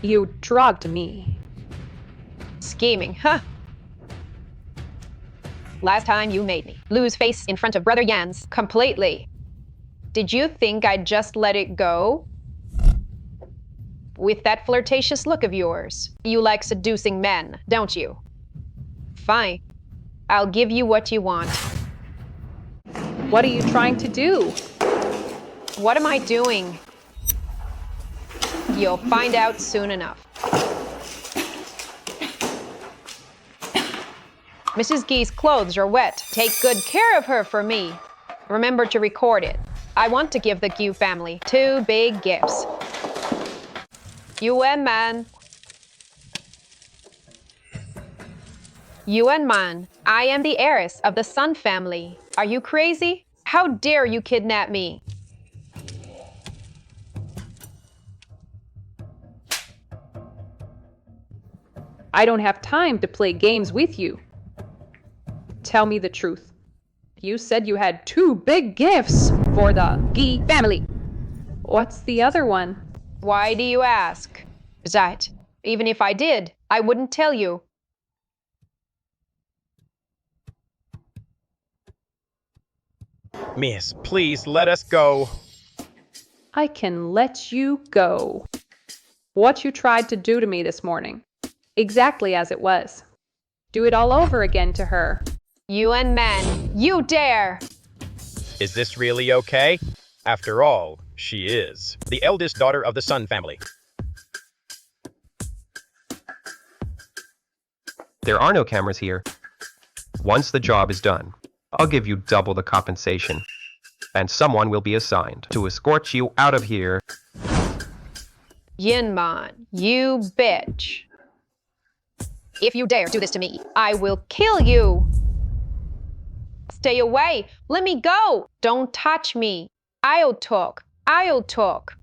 You drugged me. Scheming, huh? Last time you made me lose face in front of Brother Jans completely. Did you think I'd just let it go? With that flirtatious look of yours, you like seducing men, don't you? Fine. I'll give you what you want. What are you trying to do? What am I doing? You'll find out soon enough. Mrs. Gee's clothes are wet. Take good care of her for me. Remember to record it. I want to give the Gu family 2 big gifts. UN man. UN man, I am the heiress of the Sun family. Are you crazy? How dare you kidnap me? I don't have time to play games with you. Tell me the truth. You said you had 2 big gifts for the Gee family. What's the other one? Why do you ask? Besides, even if I did, I wouldn't tell you. Miss, please let us go. I can let you go. What you tried to do to me this morning, exactly as it was. Do it all over again to her. UN men, you dare! Is this really okay? After all, she is the eldest daughter of the Sun family. There are no cameras here. Once the job is done, I'll give you double the compensation, and someone will be assigned to escort you out of here. Yinman, you bitch. If you dare do this to me, I will kill you. Stay away. Let me go. Don't touch me. I'll talk. I'll talk.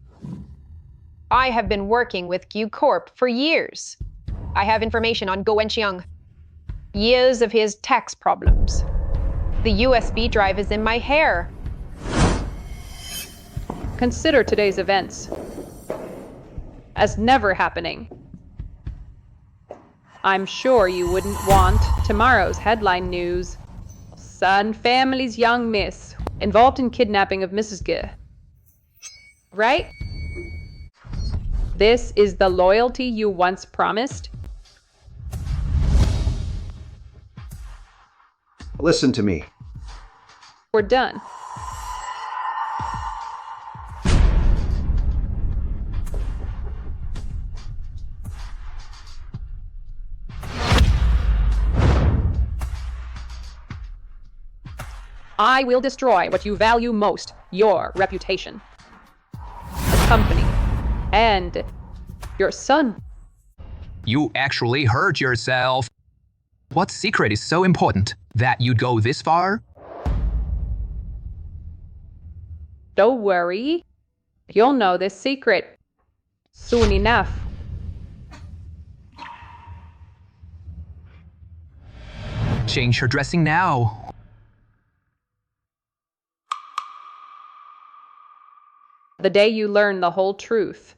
I have been working with Gu Corp for years. I have information on Go Wenxiang. Years of his tax problems. The USB drive is in my hair. Consider today's events as never happening. I'm sure you wouldn't want tomorrow's headline news. Sun family's young miss involved in kidnapping of Mrs. G. Right? This is the loyalty you once promised? Listen to me. We're done. I will destroy what you value most, your reputation, the company, and your son. You actually hurt yourself. What secret is so important that you'd go this far? Don't worry. You'll know this secret soon enough. Change her dressing now. The day you learn the whole truth,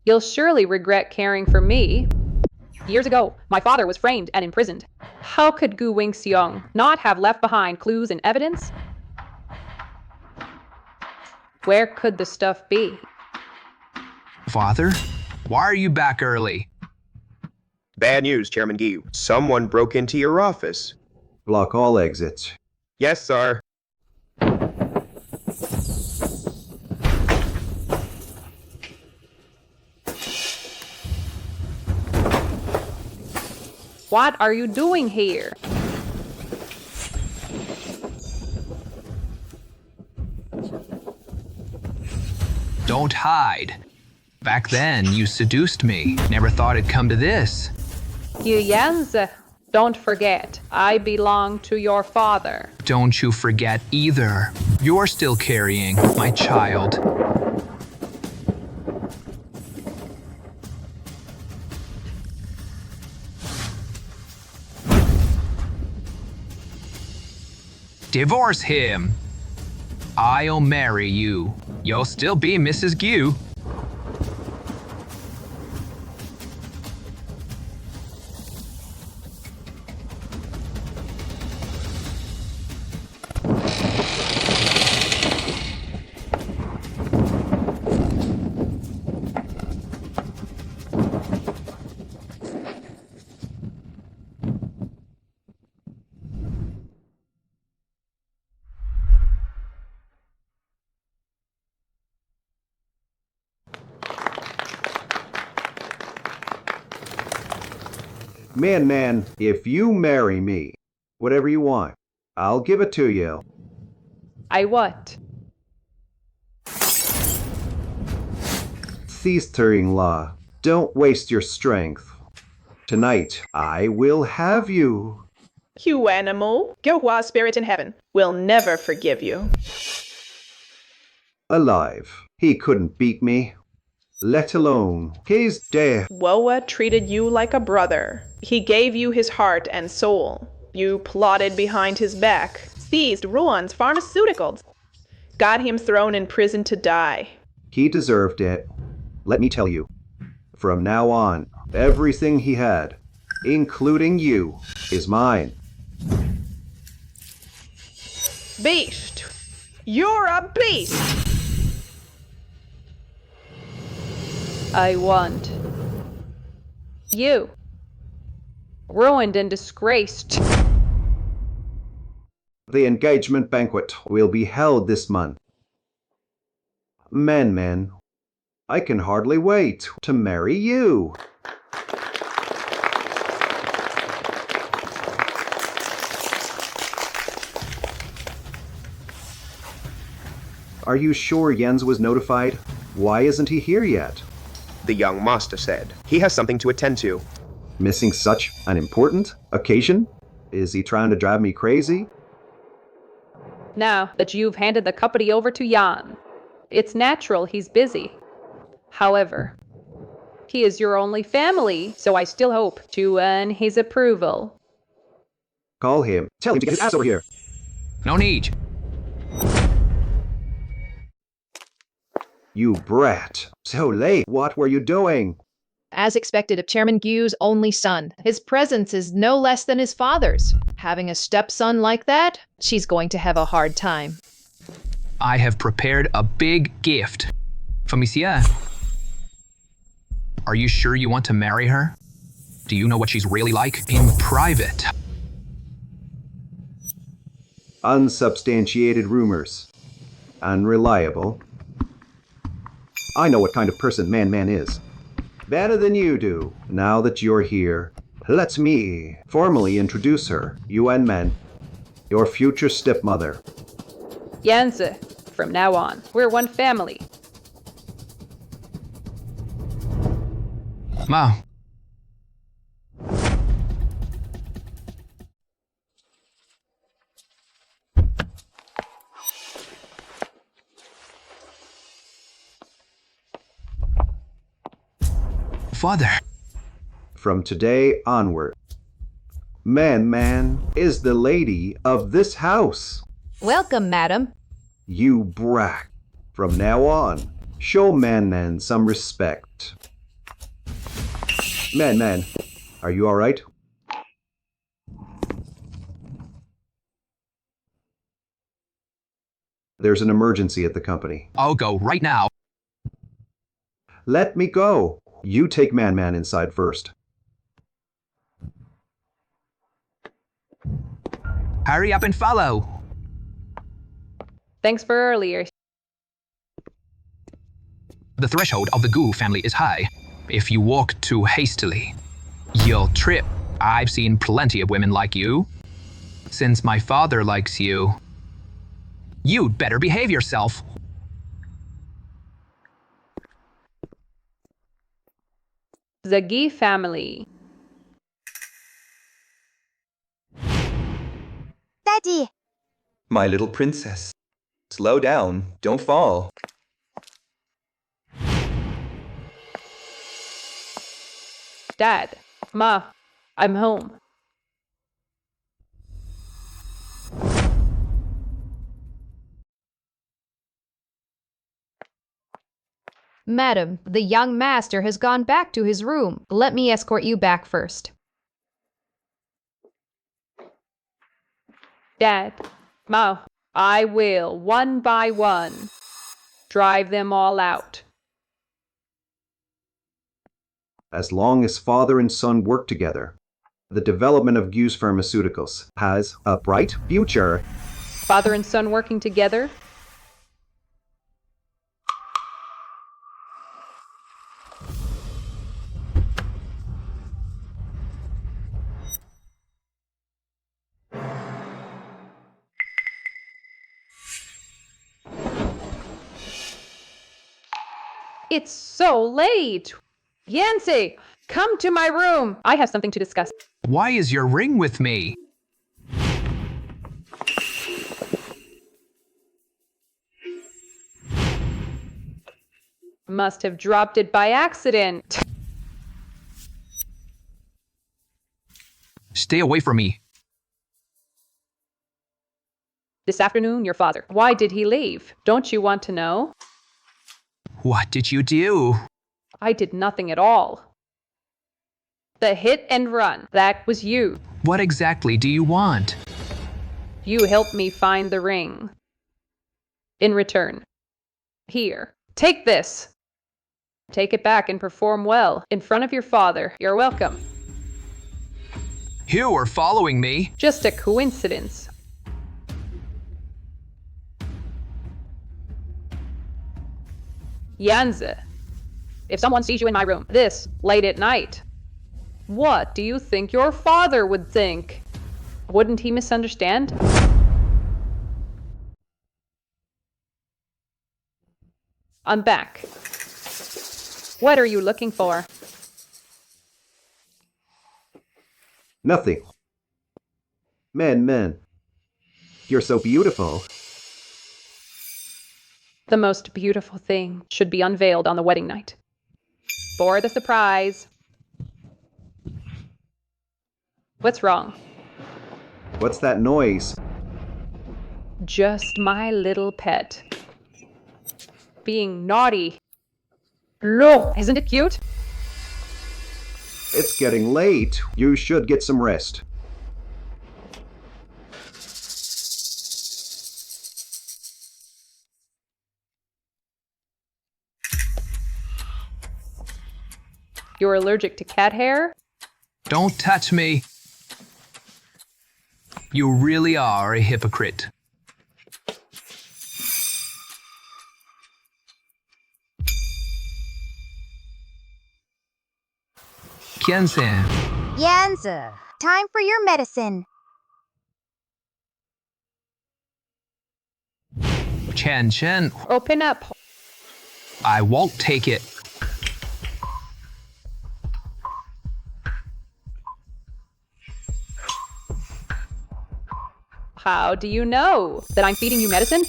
you'll surely regret caring for me. Years ago, my father was framed and imprisoned. How could Gu Wingxiong not have left behind clues and evidence? Where could the stuff be? Father, why are you back early? Bad news, Chairman Gu. Someone broke into your office. Block all exits. Yes, sir. What are you doing here? Don't hide. Back then, you seduced me. Never thought it'd come to this. Yu Yanzi, don't forget, I belong to your father. Don't you forget either. You're still carrying my child. Divorce him. I'll marry you. You'll still be Mrs. Gu. Man, if you marry me, whatever you want, I'll give it to you. I what? Cease tearing law. Don't waste your strength. Tonight, I will have you. You animal. Gilhua spirit in heaven will never forgive you. Alive. He couldn't beat me. Let alone, he's dead. Woa treated you like a brother. He gave you his heart and soul. You plotted behind his back, seized Ruan's pharmaceuticals, got him thrown in prison to die. He deserved it. Let me tell you, from now on, everything he had, including you, is mine. Beast! You're a beast! I want you. Ruined and disgraced. The engagement banquet will be held this month. Man, I can hardly wait to marry you. Are you sure Jens was notified? Why isn't he here yet? The young master said. He has something to attend to. Missing such an important occasion? Is he trying to drive me crazy? Now that you've handed the company over to Jan, it's natural he's busy. However, he is your only family, so I still hope to earn his approval. Call him. Tell him to get his ass over here. No need. You brat. So late. What were you doing? As expected of Chairman Gu's only son, his presence is no less than his father's. Having a stepson like that, she's going to have a hard time. I have prepared a big gift for Monsieur. Are you sure you want to marry her? Do you know what she's really like in private? Unsubstantiated rumors. Unreliable. I know what kind of person Man is. Better than you do. Now that you're here, let me formally introduce her, Yuan Men, your future stepmother. Janse, from now on, we're one family. Ma. Father. From today onward, Man is the lady of this house. Welcome, madam. You brat. From now on, show Man some respect. Man, are you all right? There's an emergency at the company. I'll go right now. Let me go. You take Man inside first. Hurry up and follow. Thanks for earlier. The threshold of the Gu family is high. If you walk too hastily, you'll trip. I've seen plenty of women like you. Since my father likes you, you'd better behave yourself. The Guy family. Daddy! My little princess. Slow down, don't fall. Dad, Ma, I'm home. Madam, the young master has gone back to his room. Let me escort you back first. Dad, Ma, I will, one by one, drive them all out. As long as father and son work together, the development of Gu's pharmaceuticals has a bright future. Father and son working together? It's so late. Yancy, come to my room. I have something to discuss. Why is your ring with me? Must have dropped it by accident. Stay away from me. This afternoon, your father. Why did he leave? Don't you want to know? What did you do? I did nothing at all. The hit and run, that was you. What exactly do you want? You helped me find the ring. In return, here, take this. Take it back and perform well in front of your father. You're welcome. You are following me. Just a coincidence. Janze, if someone sees you in my room this late at night, what do you think your father would think? Wouldn't he misunderstand? I'm back. What are you looking for? Nothing. Men. You're so beautiful. The most beautiful thing should be unveiled on the wedding night. For the surprise. What's wrong? What's that noise? Just my little pet. Being naughty. Look, isn't it cute? It's getting late. You should get some rest. You're allergic to cat hair? Don't touch me. You really are a hypocrite. Kian-san, Yanza, time for your medicine. Chen, Open up. I won't take it. How do you know that I'm feeding you medicine?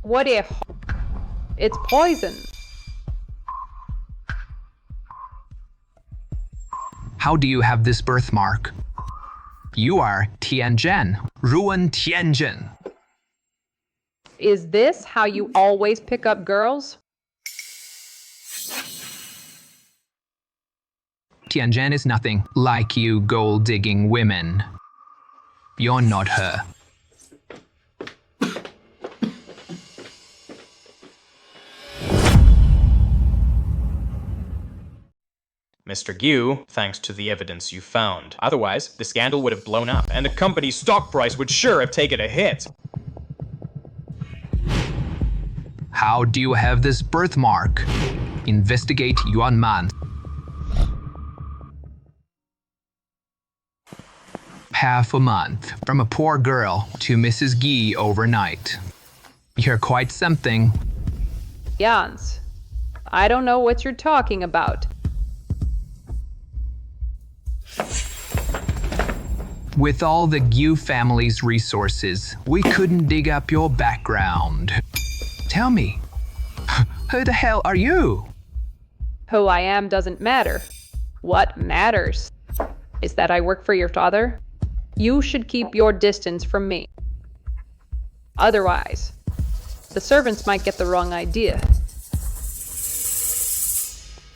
What if it's poison? How do you have this birthmark? You are Tianjin, ruin Tianjin. Is this how you always pick up girls? Tianjin is nothing like you gold-digging women. You're not her. Mr. Gu, thanks to the evidence you found. Otherwise, the scandal would have blown up, and the company's stock price would sure have taken a hit. How do you have this birthmark? Investigate Yuan Man. Half a month, from a poor girl to Mrs. Gee overnight. You're quite something. Jans, I don't know what you're talking about. With all the Gu family's resources, we couldn't dig up your background. Tell me, who the hell are you? Who I am doesn't matter. What matters is that I work for your father. You should keep your distance from me. Otherwise, the servants might get the wrong idea.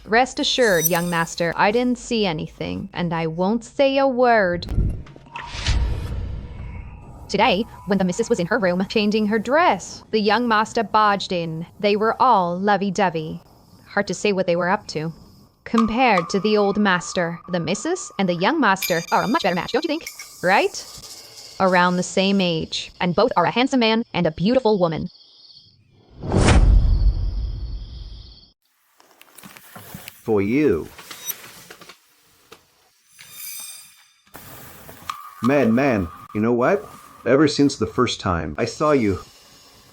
Rest assured, young master, I didn't see anything, and I won't say a word. Today, when the missus was in her room changing her dress, the young master barged in. They were all lovey-dovey. Hard to say what they were up to. Compared to the old master, the missus and the young master are a much better match, don't you think? Right? Around the same age, and both are a handsome man and a beautiful woman. For you. Man, you know what? Ever since the first time I saw you,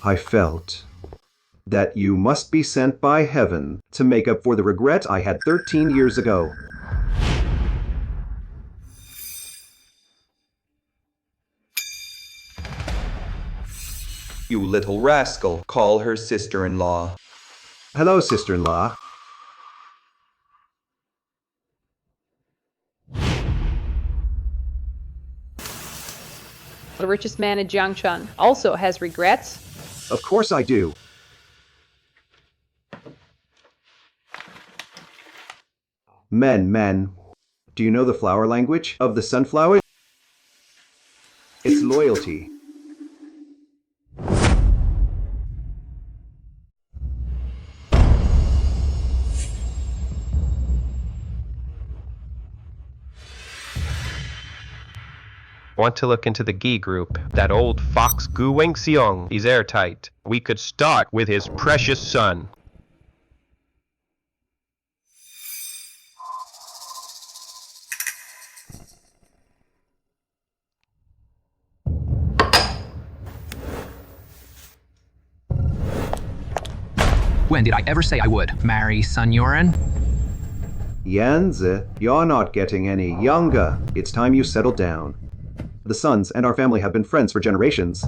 I felt that you must be sent by heaven to make up for the regret I had 13 years ago. You little rascal, call her sister-in-law. Hello, sister-in-law. The richest man in Jiangchun also has regrets. Of course I do. Men. Do you know the flower language of the sunflower? It's loyalty. Want to look into the Gi group? That old fox Gu Wengxiong is airtight. We could start with his precious son. When did I ever say I would marry Sun Yuren? Yanzi, you're not getting any younger. It's time you settled down. The Suns and our family have been friends for generations.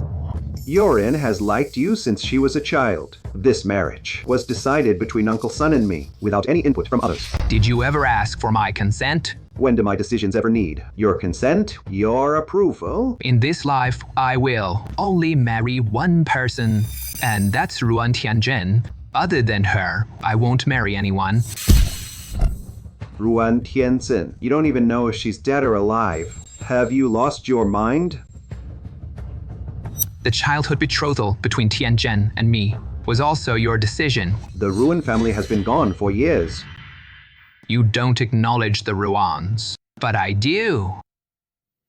Yorin has liked you since she was a child. This marriage was decided between Uncle Sun and me, without any input from others. Did you ever ask for my consent? When do my decisions ever need your consent, your approval? In this life, I will only marry one person, and that's Ruan Tianzhen. Other than her, I won't marry anyone. Ruan Tianzhen, you don't even know if she's dead or alive. Have you lost your mind? The childhood betrothal between Tianzhen and me was also your decision. The Ruan family has been gone for years. You don't acknowledge the Ruans, but I do.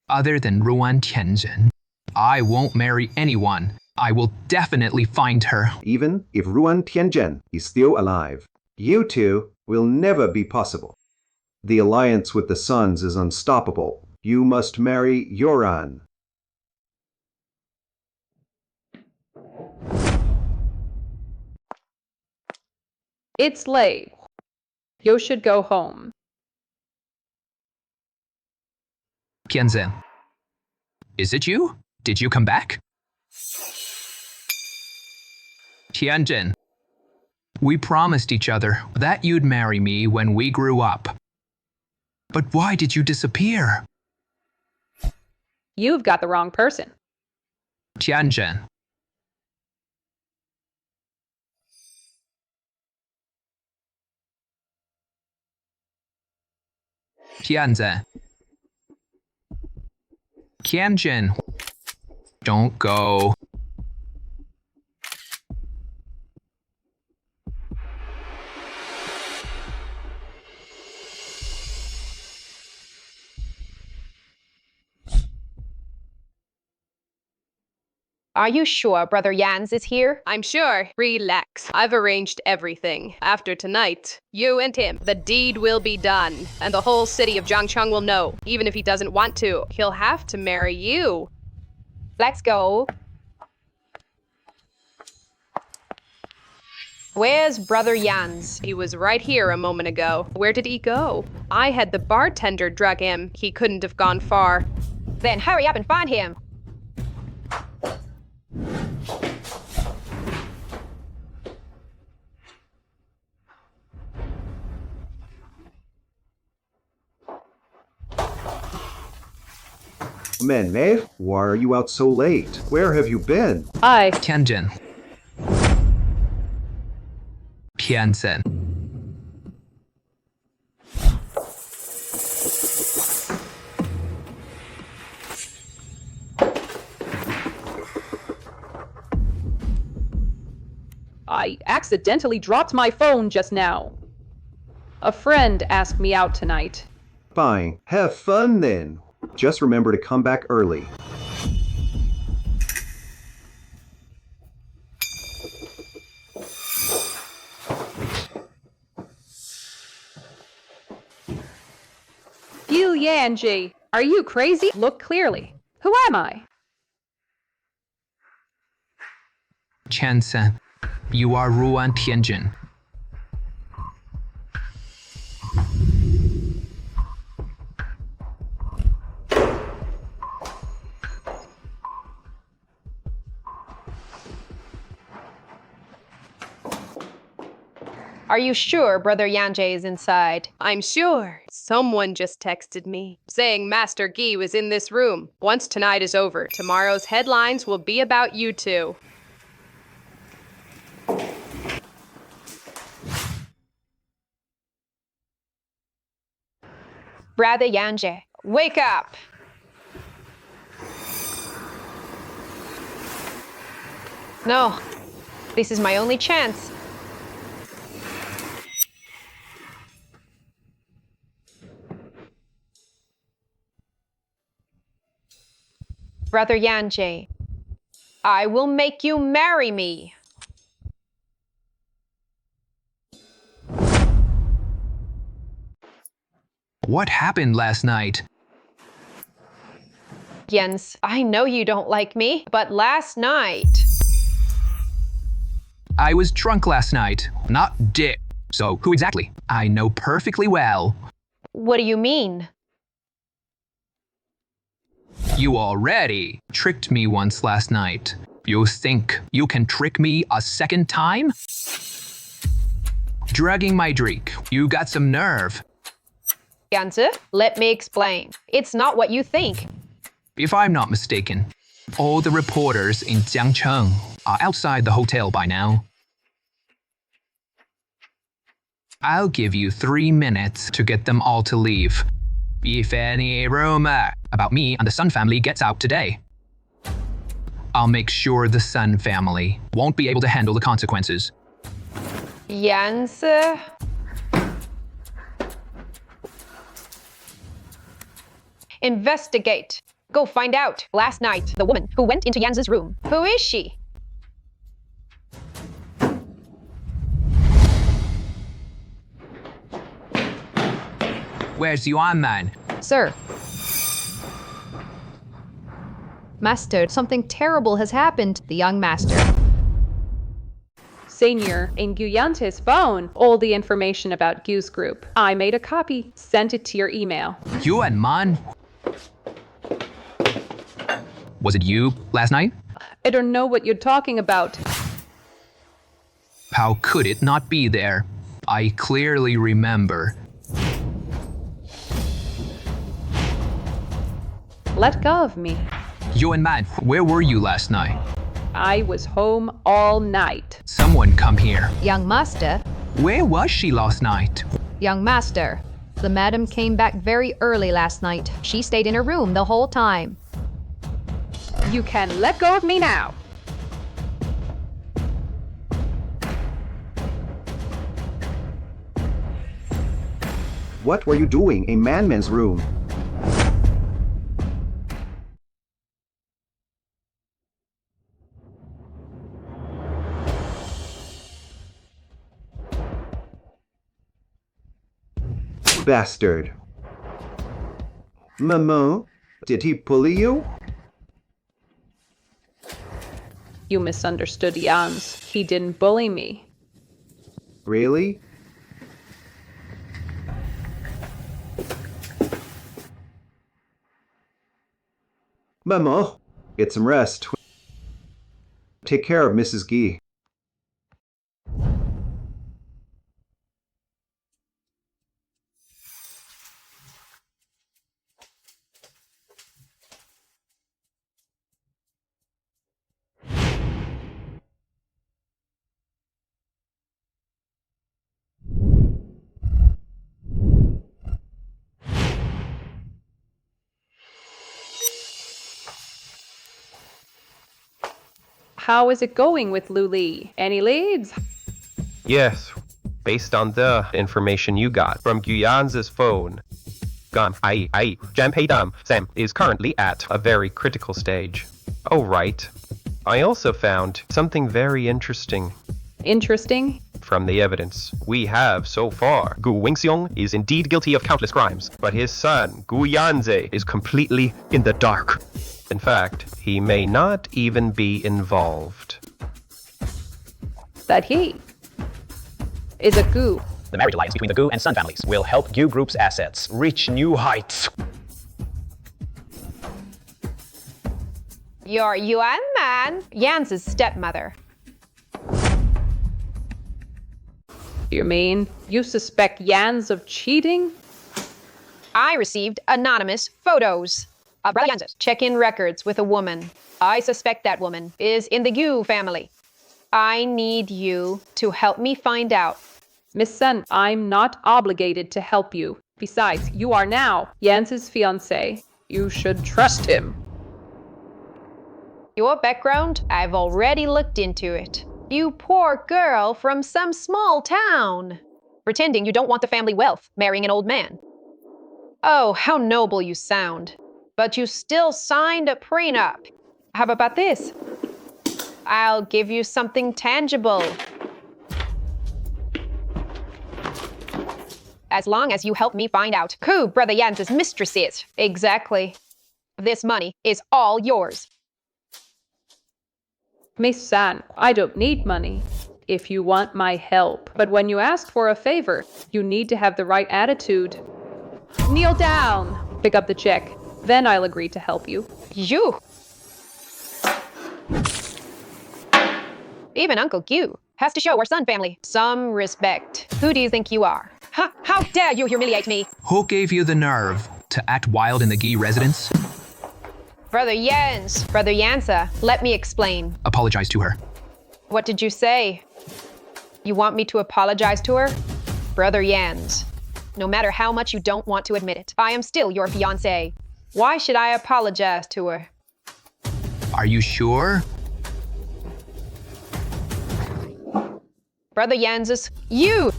Other than Ruan Tianzhen, I won't marry anyone. I will definitely find her. Even if Ruan Tianzhen is still alive, you two will never be possible. The alliance with the Suns is unstoppable. You must marry Yoran. It's late. You should go home. Tianzhen, is it you? Did you come back? Tianzhen, we promised each other that you'd marry me when we grew up. But why did you disappear? You've got the wrong person. Tianzhen. Tianzhen. Tianzhen. Don't go. Are you sure Brother Yans is here? I'm sure. Relax. I've arranged everything. After tonight, you and him, the deed will be done. And the whole city of Jiangcheng will know. Even if he doesn't want to, he'll have to marry you. Let's go. Where's Brother Yans? He was right here a moment ago. Where did he go? I had the bartender drug him. He couldn't have gone far. Then hurry up and find him. Men, why are you out so late? Where have you been? Tianzhen. Tianzhen. I accidentally dropped my phone just now. A friend asked me out tonight. Fine. Have fun then. Just remember to come back early. Yu Yanji, are you crazy? Look clearly. Who am I? Tianzhen. You are Ruan Tianjin. Are you sure Brother Yanje is inside? I'm sure. Someone just texted me saying Master Gi was in this room. Once tonight is over, tomorrow's headlines will be about you two. Brother Yanje, wake up! No, this is my only chance. Brother Yanje, I will make you marry me. What happened last night? Jens, I know you don't like me, but last night... I was drunk last night, not dick. So who exactly? I know perfectly well. What do you mean? You already tricked me once last night. You think you can trick me a second time? Dragging my drink. You got some nerve. Jens, let me explain. It's not what you think. If I'm not mistaken, all the reporters in Jiangcheng are outside the hotel by now. I'll give you 3 minutes to get them all to leave. If any rumor about me and the Sun family gets out today, I'll make sure the Sun family won't be able to handle the consequences. Jens... Investigate. Go find out. Last night, the woman who went into Jens's room. Who is she? Where's Yuan Man? Sir. Master, something terrible has happened. The young master. Senior, in Guyante's phone, all the information about Gu's group. I made a copy, sent it to your email. Yuan Man? Was it you last night? I don't know what you're talking about. How could it not be there? I clearly remember. Let go of me. Yuan Man, where were you last night? I was home all night. Someone come here. Young master. Where was she last night? Young master. The madam came back very early last night. She stayed in her room the whole time. You can let go of me now. What were you doing in Man's room? Bastard. Maman, did he bully you? You misunderstood Jans. He didn't bully me. Really? Maman, get some rest. Take care of Mrs. Guy. How is it going with Lu Li? Any leads? Yes, based on the information you got from Guyan's phone. Janpeidam Sam is currently at a very critical stage. Oh, right. I also found something very interesting. Interesting? From the evidence we have so far, Gu Wingxiong is indeed guilty of countless crimes, but his son, Gu Yanze, is completely in the dark. In fact, he may not even be involved. that he is a Gu. The marriage alliance between the Gu and Sun families will help Gu Group's assets reach new heights. You're Yuan Man, Yan's stepmother. You mean you suspect Yans of cheating? I received anonymous photos of Brother Yan's check-in records with a woman. I suspect that woman is in the Gu family. I need you to help me find out. Miss Sun, I'm not obligated to help you. Besides, you are now Yans's fiancé. You should trust him. Your background? I've already looked into it. You poor girl from some small town. Pretending you don't want the family wealth, marrying an old man. Oh, how noble you sound. But you still signed a prenup. How about this? I'll give you something tangible. As long as you help me find out who Brother Yan's mistress is. Exactly. This money is all yours. Miss San, I don't need money if you want my help. But when you ask for a favor, you need to have the right attitude. Kneel down. Pick up the check. Then I'll agree to help you. You! Even Uncle Gu has to show our Sun family some respect. Who do you think you are? How dare you humiliate me? Who gave you the nerve to act wild in the Gi residence? Brother Yansa, let me explain. Apologize to her. What did you say? You want me to apologize to her? Brother Yans, no matter how much you don't want to admit it, I am still your fiancé. Why should I apologize to her? Are you sure? Brother Yansis, you!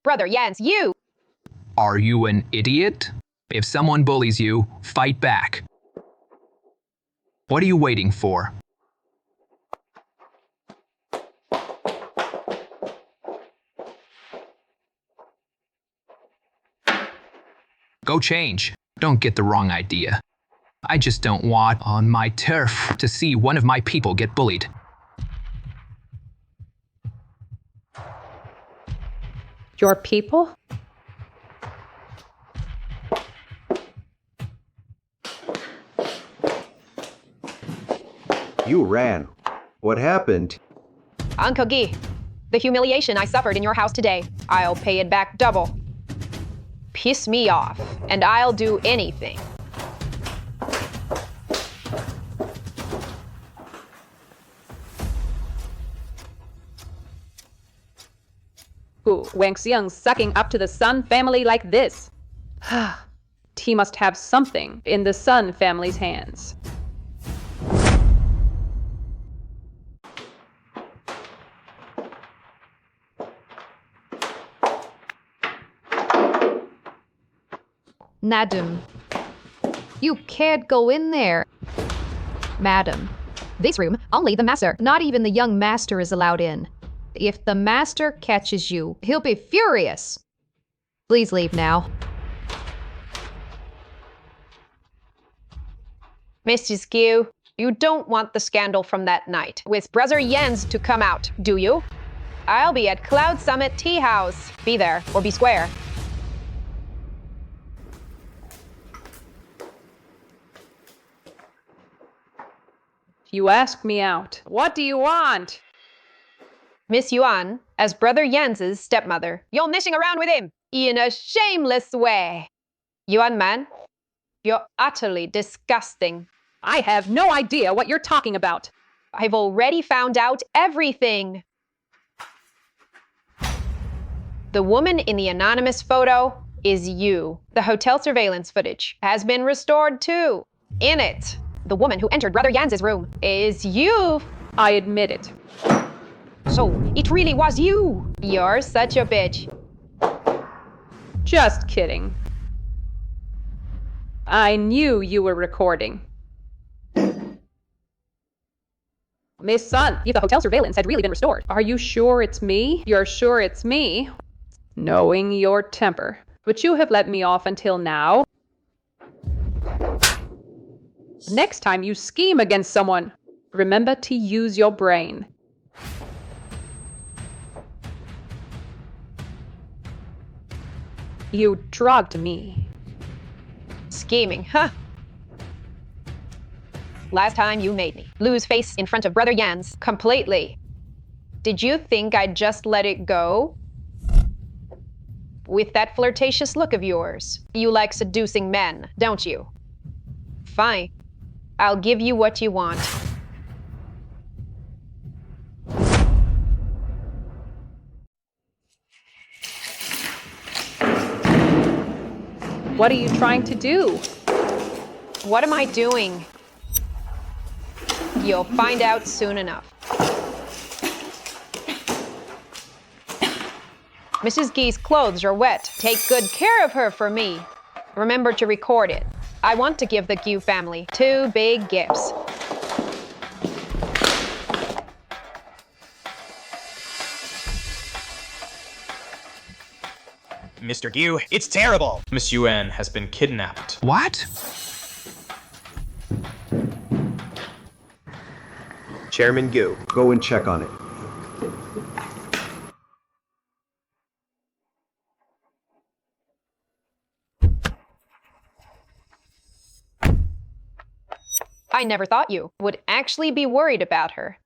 Brother Yans, you! Are you an idiot? If someone bullies you, fight back. What are you waiting for? Go change. Don't get the wrong idea. I just don't want on my turf to see one of my people get bullied. Your people? You ran. What happened? Uncle Gi, the humiliation I suffered in your house today, I'll pay it back double. Piss me off, and I'll do anything. Who, Wang Xiang sucking up to the Sun family like this? He must have something in the Sun family's hands. Madam, you can't go in there. Madam, this room, only the master, not even the young master is allowed in. If the master catches you, he'll be furious. Please leave now. Mrs. Gu, you don't want the scandal from that night with Brother Yens to come out, do you? I'll be at Cloud Summit Tea House. Be there or be square. You asked me out. What do you want? Miss Yuan, as Brother Yens's stepmother, you're messing around with him in a shameless way. Yuan man, you're utterly disgusting. I have no idea what you're talking about. I've already found out everything. The woman in the anonymous photo is you. The hotel surveillance footage has been restored too. In it, the woman who entered Brother Yans's room is you. I admit it. So, it really was you. You're such a bitch. Just kidding. I knew you were recording. Miss Sun, if the hotel surveillance had really been restored, are you sure it's me? You're sure it's me? Knowing your temper. But you have let me off until now. Next time you scheme against someone, remember to use your brain. You drugged me. Scheming, huh? Last time you made me lose face in front of Brother Jans completely. Did you think I'd just let it go? With that flirtatious look of yours, you like seducing men, don't you? Fine. I'll give you what you want. What are you trying to do? What am I doing? You'll find out soon enough. Mrs. Gee's clothes are wet. Take good care of her for me. Remember to record it. I want to give the Gu family 2 big gifts. Mr. Gu, it's terrible! Miss Yuan has been kidnapped. What? Chairman Gu. Go and check on it. I never thought you would actually be worried about her.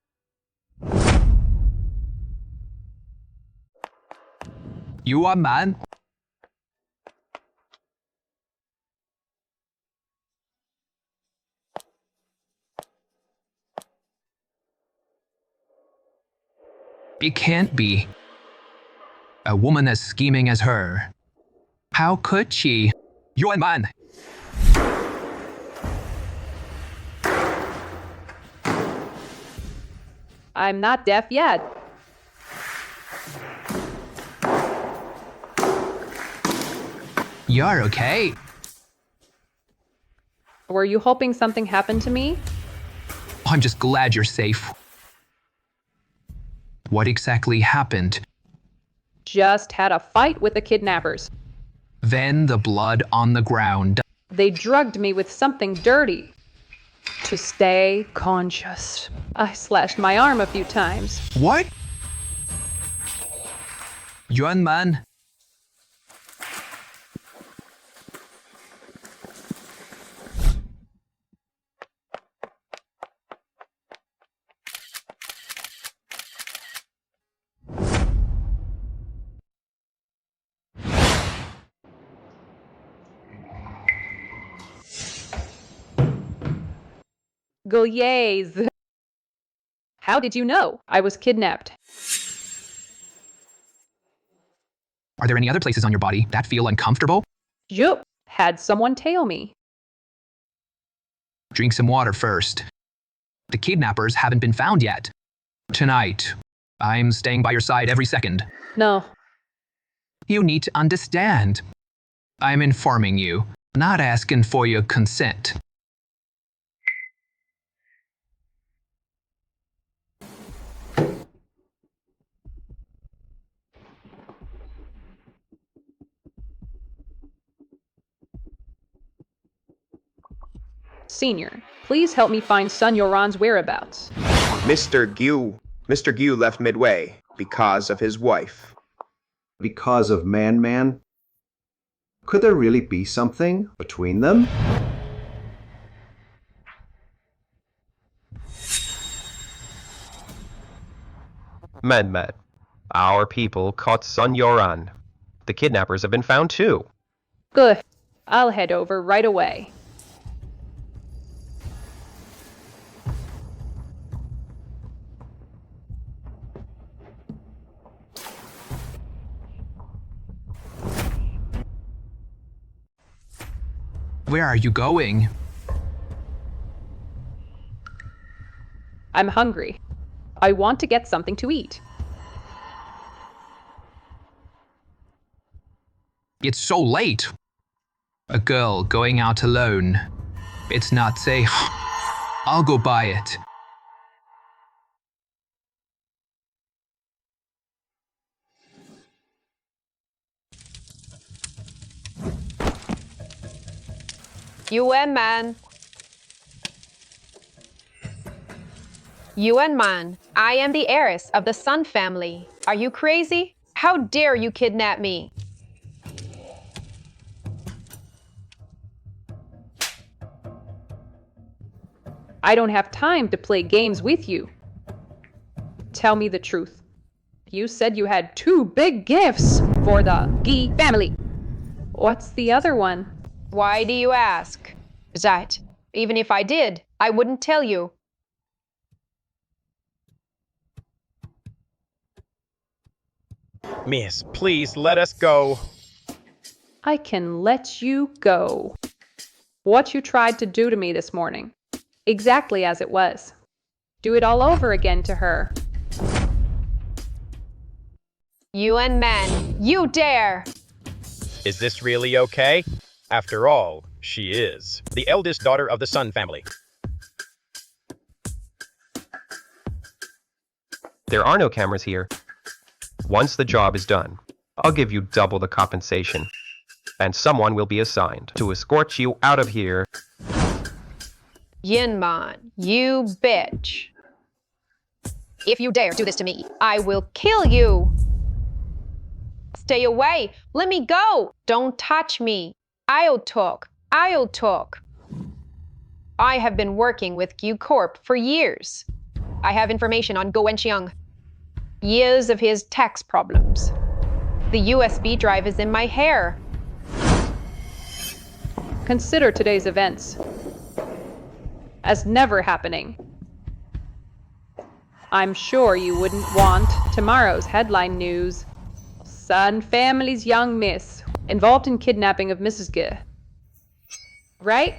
You are man? It can't be. A woman as scheming as her. How could she? You're a man. I'm not deaf yet. You're okay. Were you hoping something happened to me? I'm just glad you're safe. What exactly happened? Just had a fight with the kidnappers. Then the blood on the ground. They drugged me with something dirty. To stay conscious. I slashed my arm a few times. What? Yuan man? Gullies. How did you know I was kidnapped? Are there any other places on your body that feel uncomfortable? Yup. Had someone tail me. Drink some water first. The kidnappers haven't been found yet. Tonight, I'm staying by your side every second. No. You need to understand. I'm informing you, not asking for your consent. Senior, please help me find Sun Yoran's whereabouts. Mr. Gu left midway because of his wife. Because of Man? Could there really be something between them? Men. Our people caught Sun Yoran. The kidnappers have been found too. Good. I'll head over right away. Where are you going? I'm hungry. I want to get something to eat. It's so late. A girl going out alone. It's not safe. I'll go buy it. UN man. Yuan Man, I am the heiress of the Sun family. Are you crazy? How dare you kidnap me? I don't have time to play games with you. Tell me the truth. You said you had 2 big gifts for the Gi family. What's the other one? Why do you ask? That, even if I did, I wouldn't tell you. Miss, please let us go. I can let you go. What you tried to do to me this morning, exactly as it was. Do it all over again to her. Yuan Man, you dare! Is this really okay? After all, she is the eldest daughter of the Sun family. There are no cameras here. Once the job is done, I'll give you double the compensation, and someone will be assigned to escort you out of here. Yinman, you bitch. If you dare do this to me, I will kill you. Stay away. Let me go. Don't touch me. I'll talk. I'll talk. I have been working with Q Corp for years. I have information on Go Wenxiang. Years of his tax problems. The USB drive is in my hair. Consider today's events as never happening. I'm sure you wouldn't want tomorrow's headline news. Sun family's young miss involved in kidnapping of Mrs. G. Right?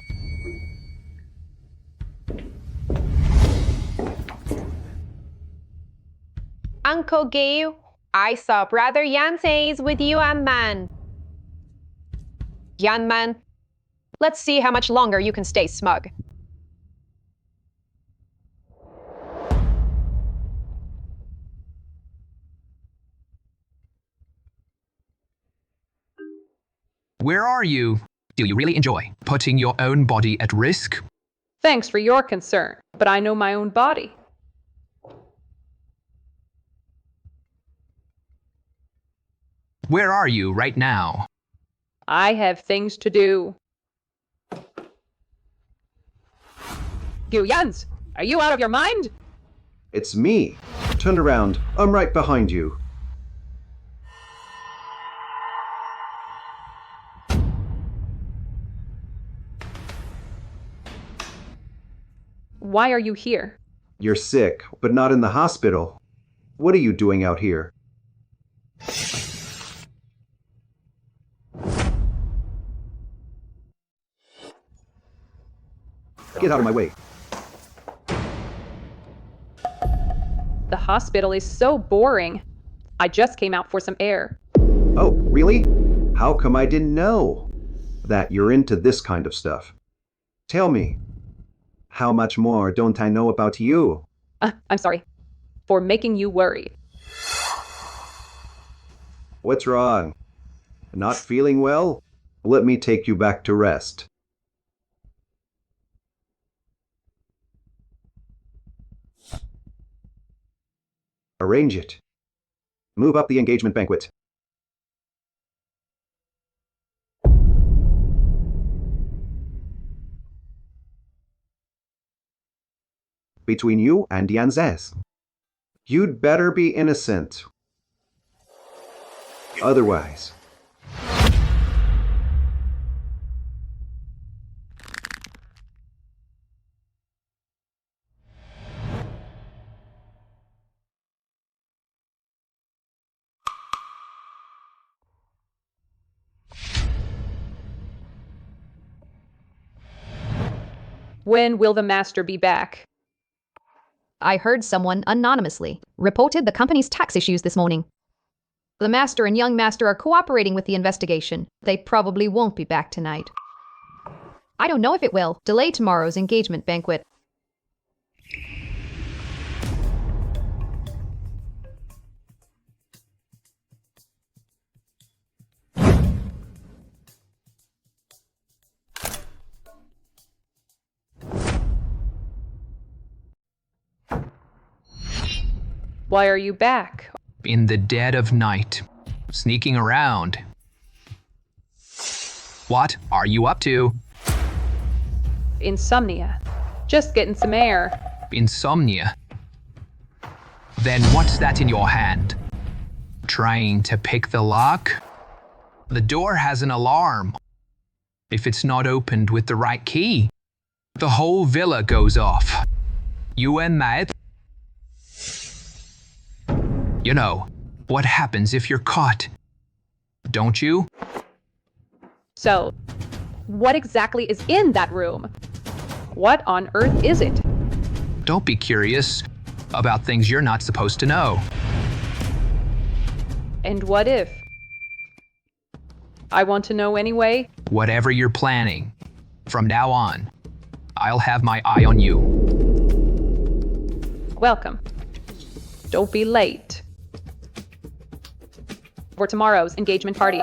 Uncle Gale, I saw Brother Yanse's with Yuan Man. Yan Man, let's see how much longer you can stay smug. Where are you? Do you really enjoy putting your own body at risk? Thanks for your concern, but I know my own body. Where are you right now? I have things to do. You Yans, are you out of your mind? It's me. Turn around. I'm right behind you. Why are you here? You're sick, but not in the hospital. What are you doing out here? Get out of my way. The hospital is so boring. I just came out for some air. Oh, really? How come I didn't know that you're into this kind of stuff? Tell me, how much more don't I know about you? I'm sorry for making you worry. What's wrong? Not feeling well? Let me take you back to rest. Arrange it. Move up the engagement banquet. Between you and Yanzes. You'd better be innocent. Otherwise. When will the master be back? I heard someone anonymously reported the company's tax issues this morning. The master and young master are cooperating with the investigation. They probably won't be back tonight. I don't know if it will delay tomorrow's engagement banquet. Why are you back? In the dead of night, sneaking around. What are you up to? Insomnia. Just getting some air. Insomnia. Then what's that in your hand? Trying to pick the lock? The door has an alarm. If it's not opened with the right key, the whole villa goes off. You and Matt? You know, what happens if you're caught? Don't you? So, what exactly is in that room? What on earth is it? Don't be curious about things you're not supposed to know. And what if? I want to know anyway. Whatever you're planning, from now on, I'll have my eye on you. Welcome. Don't be late. For tomorrow's engagement party.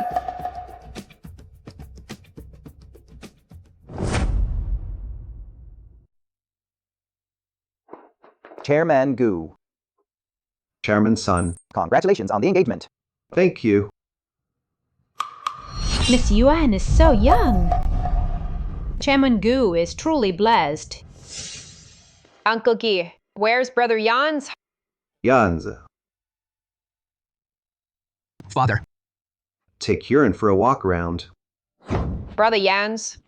Chairman Gu. Chairman's son. Congratulations on the engagement. Thank you. Miss Yuan is so young. Chairman Gu is truly blessed. Uncle Gi, where's Brother Jan's? Jans, Father, take Huron for a walk around. Brother Jan's?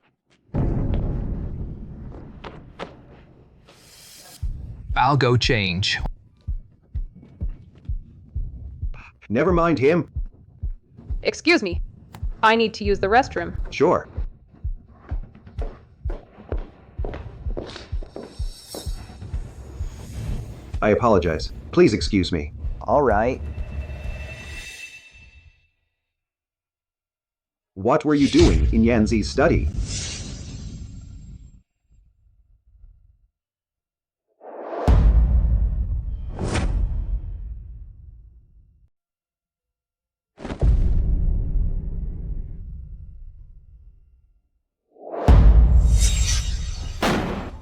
I'll go change. Never mind him. Excuse me. I need to use the restroom. Sure. I apologize. Please excuse me. All right. What were you doing in Yanzi's study?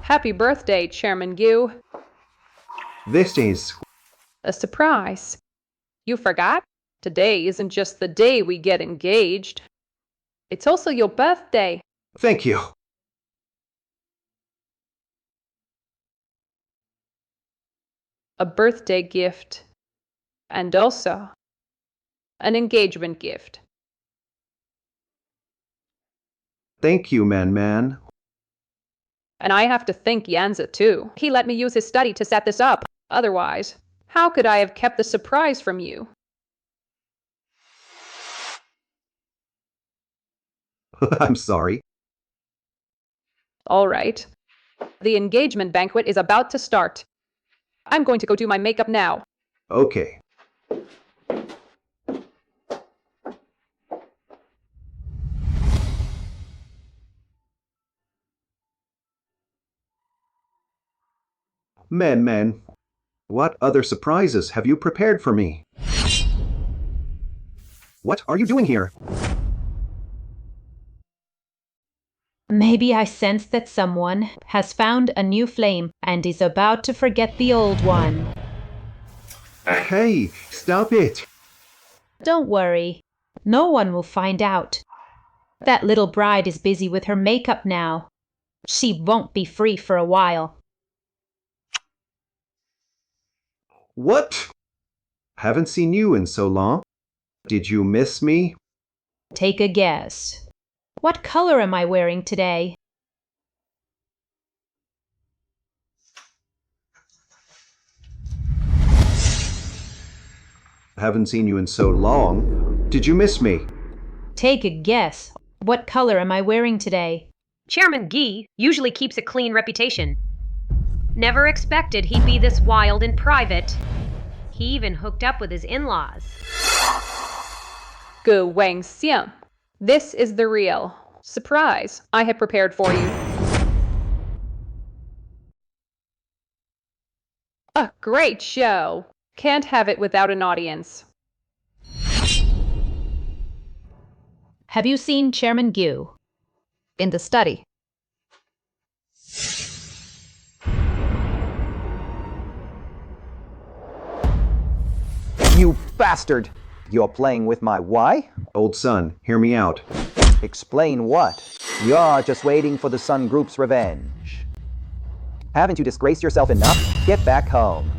Happy birthday, Chairman Gu. This is... A surprise. You forgot? Today isn't just the day we get engaged. It's also your birthday. Thank you. A birthday gift. And also an engagement gift. Thank you, man. And I have to thank Yanza too. He let me use his study to set this up. Otherwise, how could I have kept the surprise from you? I'm sorry. All right. The engagement banquet is about to start. I'm going to go do my makeup now. Okay. Man, what other surprises have you prepared for me? What are you doing here? Maybe I sense that someone has found a new flame and is about to forget the old one. Hey, stop it! Don't worry. No one will find out. That little bride is busy with her makeup now. She won't be free for a while. What? Haven't seen you in so long. Did you miss me? Take a guess. What color am I wearing today? Haven't seen you in so long. Did you miss me? Take a guess. What color am I wearing today? Chairman Guy usually keeps a clean reputation. Never expected he'd be this wild in private. He even hooked up with his in-laws. Gu Wang Xiang. This is the real surprise I had prepared for you. A great show. Can't have it without an audience. Have you seen Chairman Gu? In the study. You bastard! You're playing with my why? Old son, hear me out. Explain what? You're just waiting for the Sun Group's revenge. Haven't you disgraced yourself enough? Get back home.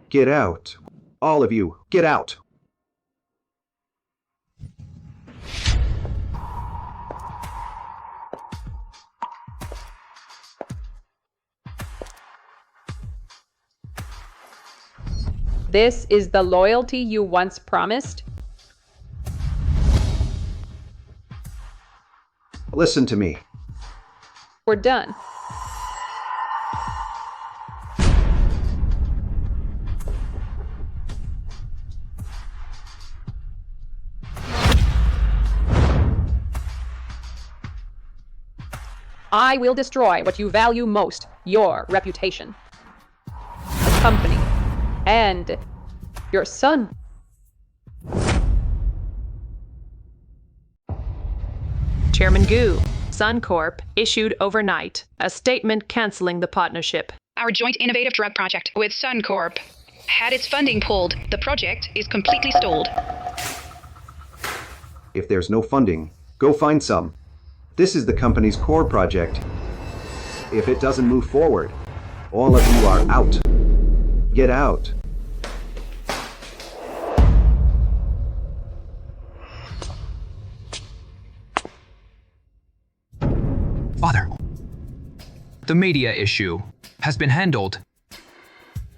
Get out. All of you, get out. This is the loyalty you once promised? Listen to me. We're done. I will destroy what you value most, your reputation, the company, and your son. Chairman Gu, Suncorp issued overnight a statement canceling the partnership. Our joint innovative drug project with Suncorp had its funding pulled. The project is completely stalled. If there's no funding, go find some. This is the company's core project. If it doesn't move forward, all of you are out. Get out. Father, the media issue has been handled.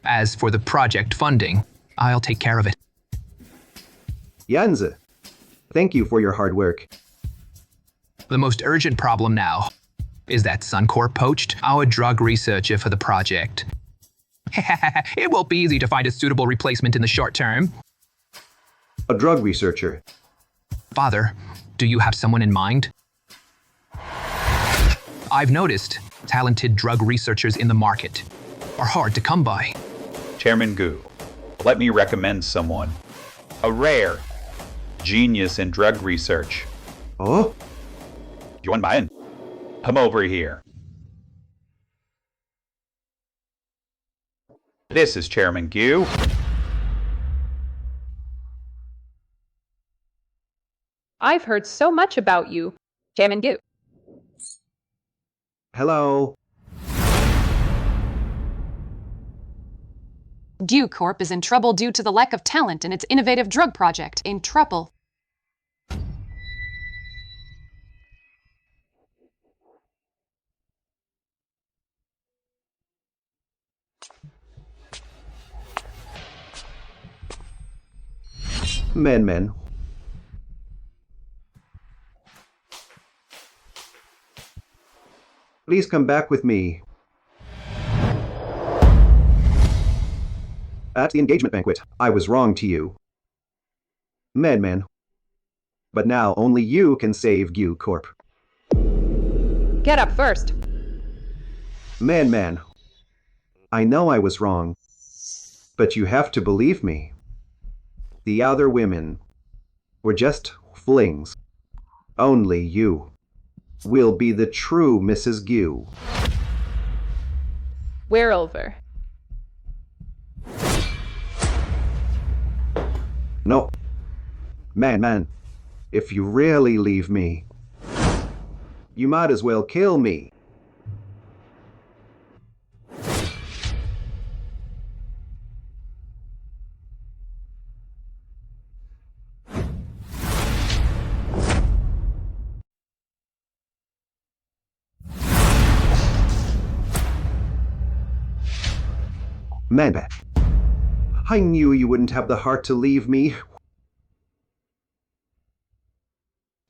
As for the project funding, I'll take care of it. Janze, thank you for your hard work. The most urgent problem now is that Suncorp poached our drug researcher for the project. It won't be easy to find a suitable replacement in the short term. A drug researcher? Father, do you have someone in mind? I've noticed talented drug researchers in the market are hard to come by. Chairman Gu, let me recommend someone. A rare genius in drug research. Oh? Yuan Mayan, come over here. This is Chairman Gu. I've heard so much about you, Chairman Gu. Hello. Gu Corp is in trouble due to the lack of talent in its innovative drug project. In trouble. Men. Please come back with me. At the engagement banquet, I was wrong to you. Men. But now only you can save Gu Corp. Get up first. Man. I know I was wrong. But you have to believe me. The other women were just flings. Only you will be the true Mrs. Gu. We're over. No. Man, if you really leave me, you might as well kill me. Man, I knew you wouldn't have the heart to leave me.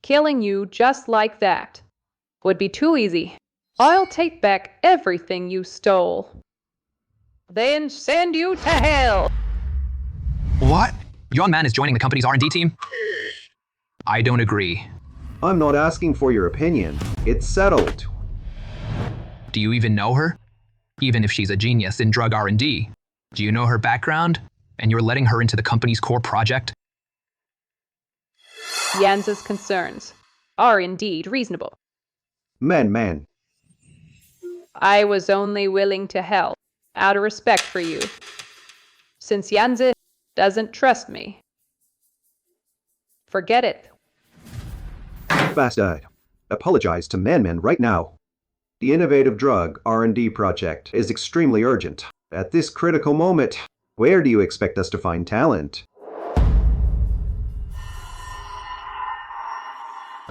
Killing you just like that would be too easy. I'll take back everything you stole. Then send you to hell. What? Young man is joining the company's R&D team? I don't agree. I'm not asking for your opinion. It's settled. Do you even know her? Even if she's a genius in drug R&D. Do you know her background? And you're letting her into the company's core project? Janze's concerns. are indeed reasonable. Man. I was only willing to help out of respect for you, since Yanzi doesn't trust me. Forget it. Bastard. Apologize to Man right now. The innovative drug R&D project is extremely urgent. At this critical moment, where do you expect us to find talent?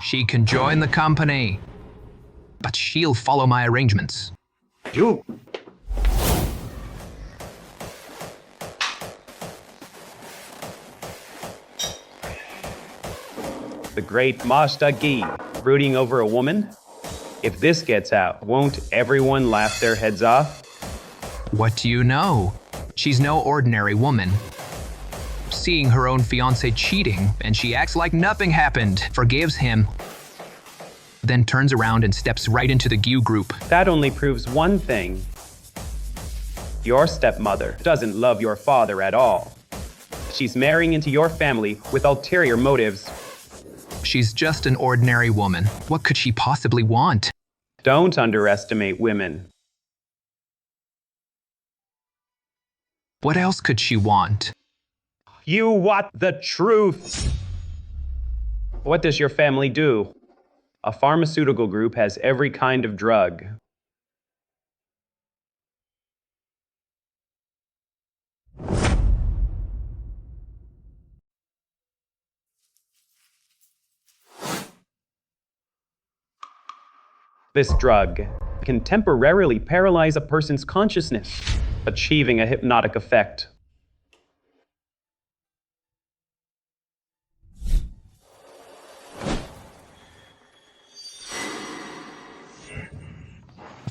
She can join the company, but she'll follow my arrangements. You... The great Master Gi, brooding over a woman? If this gets out, won't everyone laugh their heads off? What do you know? She's no ordinary woman. Seeing her own fiancé cheating, and she acts like nothing happened, forgives him, then turns around and steps right into the Gu group. That only proves one thing. Your stepmother doesn't love your father at all. She's marrying into your family with ulterior motives. She's just an ordinary woman. What could she possibly want? Don't underestimate women. What else could she want? You want the truth! What does your family do? A pharmaceutical group has every kind of drug. This drug can temporarily paralyze a person's consciousness, achieving a hypnotic effect.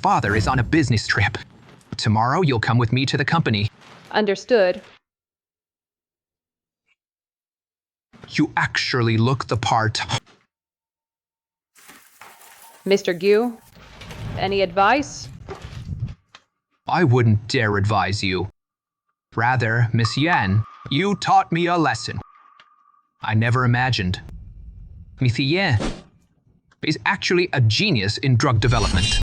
Father is on a business trip. Tomorrow you'll come with me to the company. Understood. You actually look the part. Mr. Gu, any advice? I wouldn't dare advise you. Rather, Miss Yan, you taught me a lesson. I never imagined. Miss Yan is actually a genius in drug development.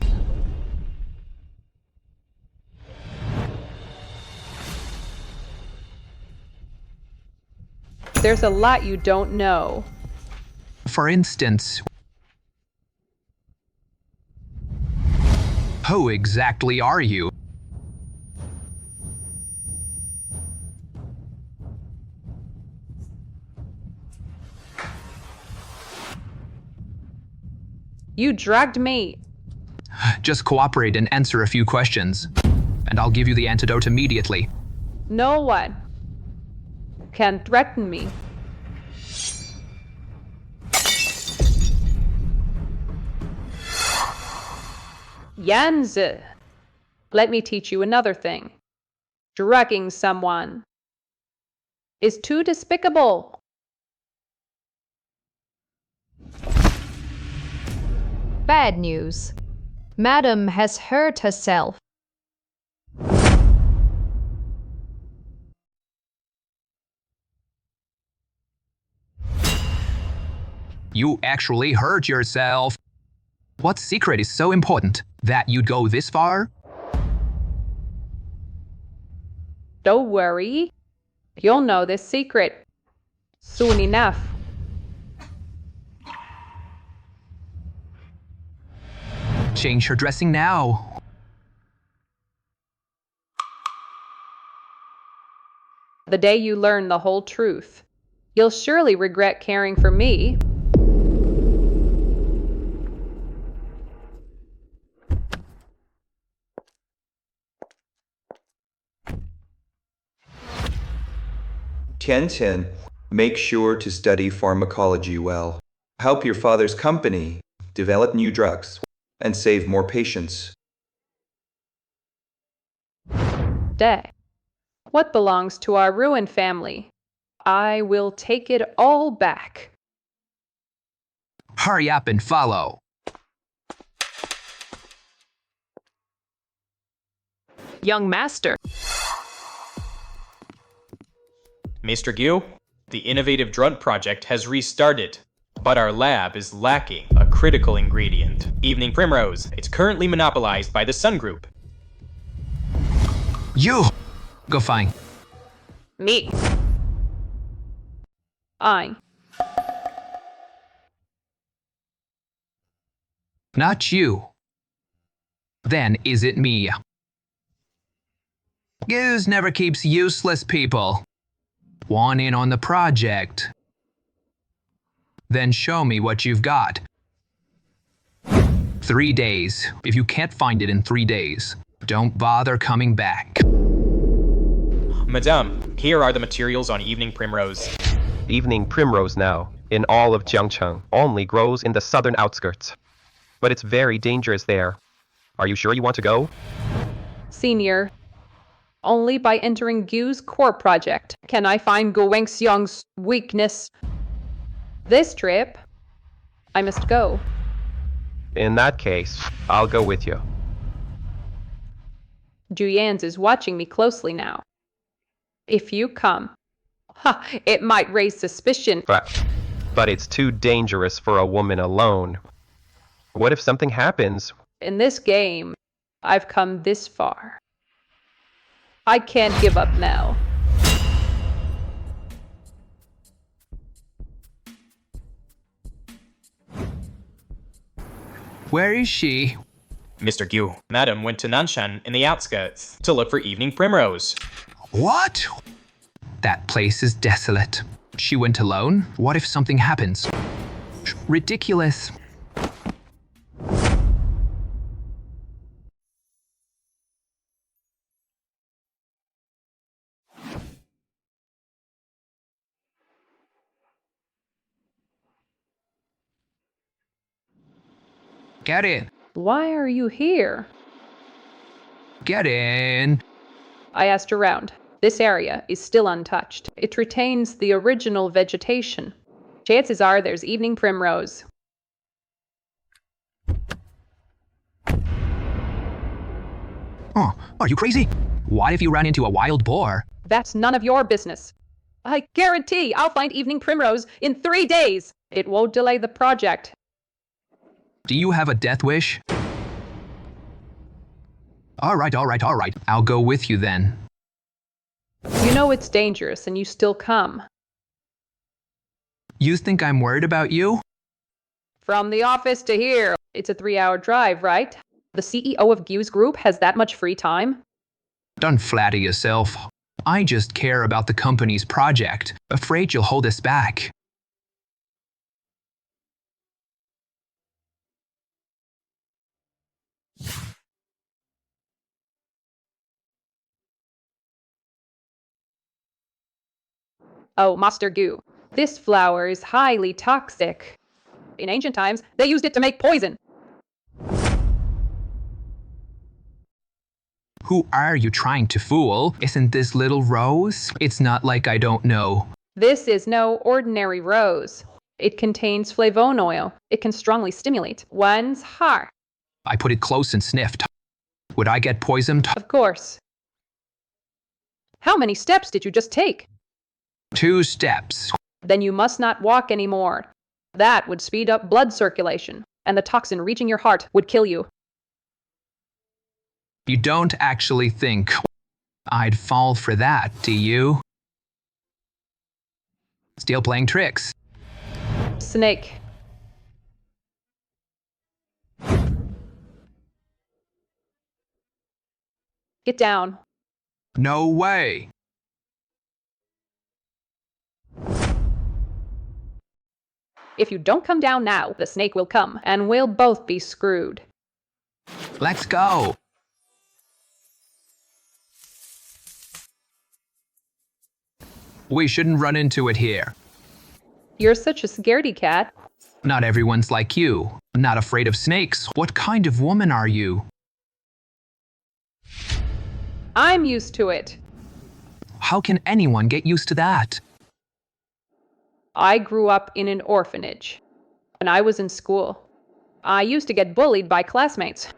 There's a lot you don't know. For instance, who exactly are you? You dragged me. Just cooperate and answer a few questions, and I'll give you the antidote immediately. No one can threaten me. Yanzi, let me teach you another thing. Drugging someone is too despicable. Bad news. Madam has hurt herself. You actually hurt yourself. What secret is so important that you'd go this far? Don't worry. You'll know this secret soon enough. Change her dressing now. The day you learn the whole truth, you'll surely regret caring for me. Tiantian, make sure to study pharmacology well. Help your father's company develop new drugs and save more patients. Day. What belongs to our ruined family? I will take it all back. Hurry up and follow. Young master. Mr. Gu, the innovative drug project has restarted. But our lab is lacking a critical ingredient. Evening Primrose. It's currently monopolized by the Sun Group. You! Go find. Me. I. Not you. Then is it me? Goose never keeps useless people. Want in on the project? Then show me what you've got. 3 days. If you can't find it in 3 days, don't bother coming back. Madame, here are the materials on Evening Primrose. Evening Primrose now, in all of Jiangcheng, only grows in the southern outskirts. But it's very dangerous there. Are you sure you want to go? Senior. Only by entering Gu's core project can I find Gu Wengxiang's weakness. This trip, I must go. In that case, I'll go with you. Juyan's is watching me closely now. If you come, it might raise suspicion. But it's too dangerous for a woman alone. What if something happens? In this game, I've come this far. I can't give up now. Where is she? Mr. Gu, Madame went to Nanshan in the outskirts to look for Evening Primrose. What? That place is desolate. She went alone? What if something happens? Ridiculous. Get in. Why are you here? Get in. I asked around. This area is still untouched. It retains the original vegetation. Chances are there's Evening Primrose. Oh, are you crazy? What if you ran into a wild boar? That's none of your business. I guarantee I'll find Evening Primrose in 3 days. It won't delay the project. Do you have a death wish? All right. I'll go with you then. You know it's dangerous and you still come. You think I'm worried about you? From the office to here, it's a 3-hour drive, right? The CEO of Gu's group has that much free time? Don't flatter yourself. I just care about the company's project. Afraid you'll hold us back. Oh, Master Gu, this flower is highly toxic. In ancient times, they used it to make poison. Who are you trying to fool? Isn't this little rose? It's not like I don't know. This is no ordinary rose. It contains flavonoid. It can strongly stimulate one's heart. I put it close and sniffed. Would I get poisoned? Of course. How many steps did you just take? 2 steps. Then you must not walk anymore. That would speed up blood circulation, and the toxin reaching your heart would kill you. You don't actually think I'd fall for that, do you? Still playing tricks. Snake. Get down. No way. If you don't come down now, the snake will come, and we'll both be screwed. Let's go. We shouldn't run into it here. You're such a scaredy cat. Not everyone's like you. Not afraid of snakes. What kind of woman are you? I'm used to it. How can anyone get used to that? I grew up in an orphanage. When I was in school, I used to get bullied by classmates.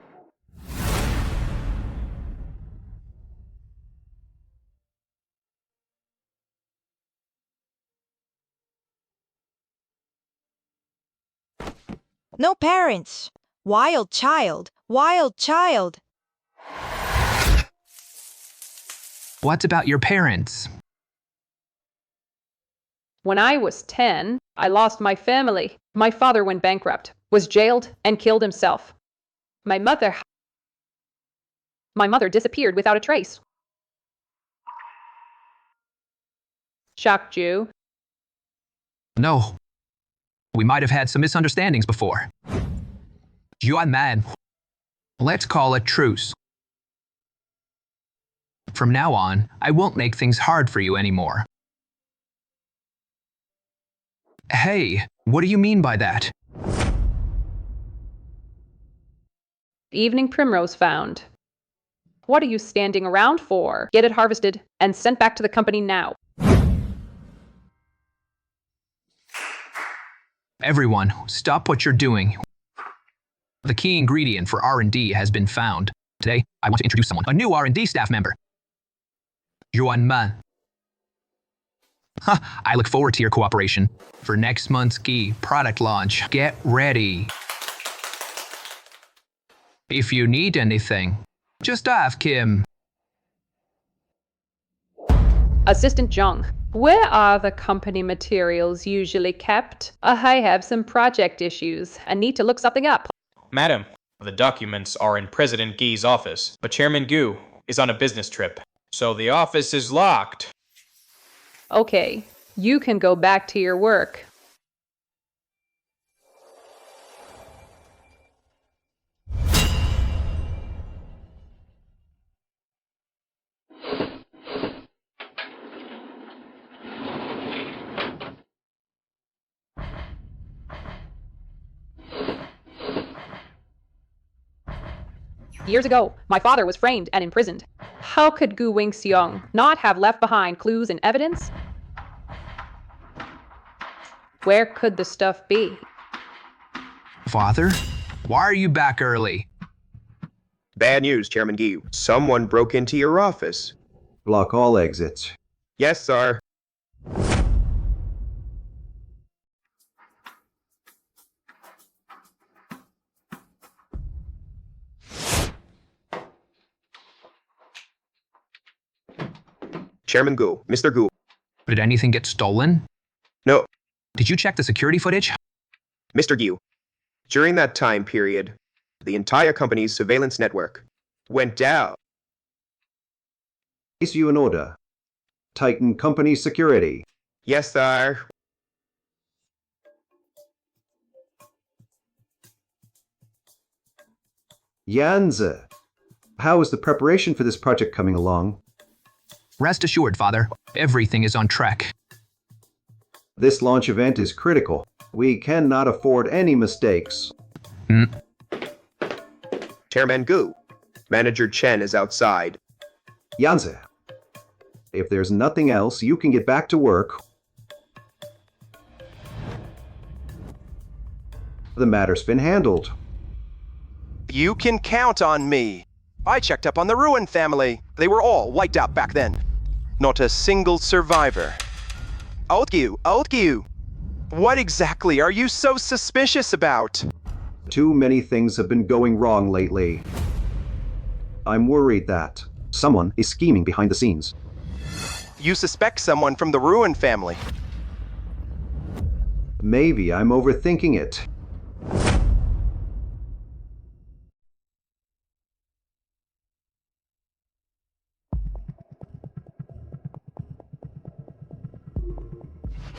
No parents. Wild child. Wild child. What about your parents? When I was 10, I lost my family. My father went bankrupt, was jailed, and killed himself. My mother disappeared without a trace. Shocked you? No. We might have had some misunderstandings before. Yuan Man, let's call a truce. From now on, I won't make things hard for you anymore. Hey, what do you mean by that? Evening primrose found. What are you standing around for? Get it harvested and sent back to the company now. Everyone, stop what you're doing. The key ingredient for R&D has been found. Today, I want to introduce someone, a new R&D staff member. Yuan Man. I look forward to your cooperation. For next month's key product launch, get ready. If you need anything, just ask him. Assistant Zhang, where are the company materials usually kept? I have some project issues and need to look something up. Madam, the documents are in President Gui's office, but Chairman Gu is on a business trip, so the office is locked. Okay, you can go back to your work. Years ago, my father was framed and imprisoned. How could Gu Wingxiong not have left behind clues and evidence? Where could the stuff be? Father, why are you back early? Bad news, Chairman Gu. Someone broke into your office. Block all exits. Yes, sir. Chairman Gu, Mr. Gu. Did anything get stolen? No. Did you check the security footage? Mr. Gu, during that time period, the entire company's surveillance network went down. Is you an order? Tighten company security. Yes, sir. Yanzi, how is the preparation for this project coming along? Rest assured, Father, everything is on track. This launch event is critical. We cannot afford any mistakes. Chairman Gu, Manager Chen is outside. Yanzi, if there's nothing else, you can get back to work. The matter's been handled. You can count on me. I checked up on the Ruin family. They were all wiped out back then. Not a single survivor. Old Gu, what exactly are you so suspicious about? Too many things have been going wrong lately. I'm worried that someone is scheming behind the scenes. You suspect someone from the Ruin family. Maybe I'm overthinking it.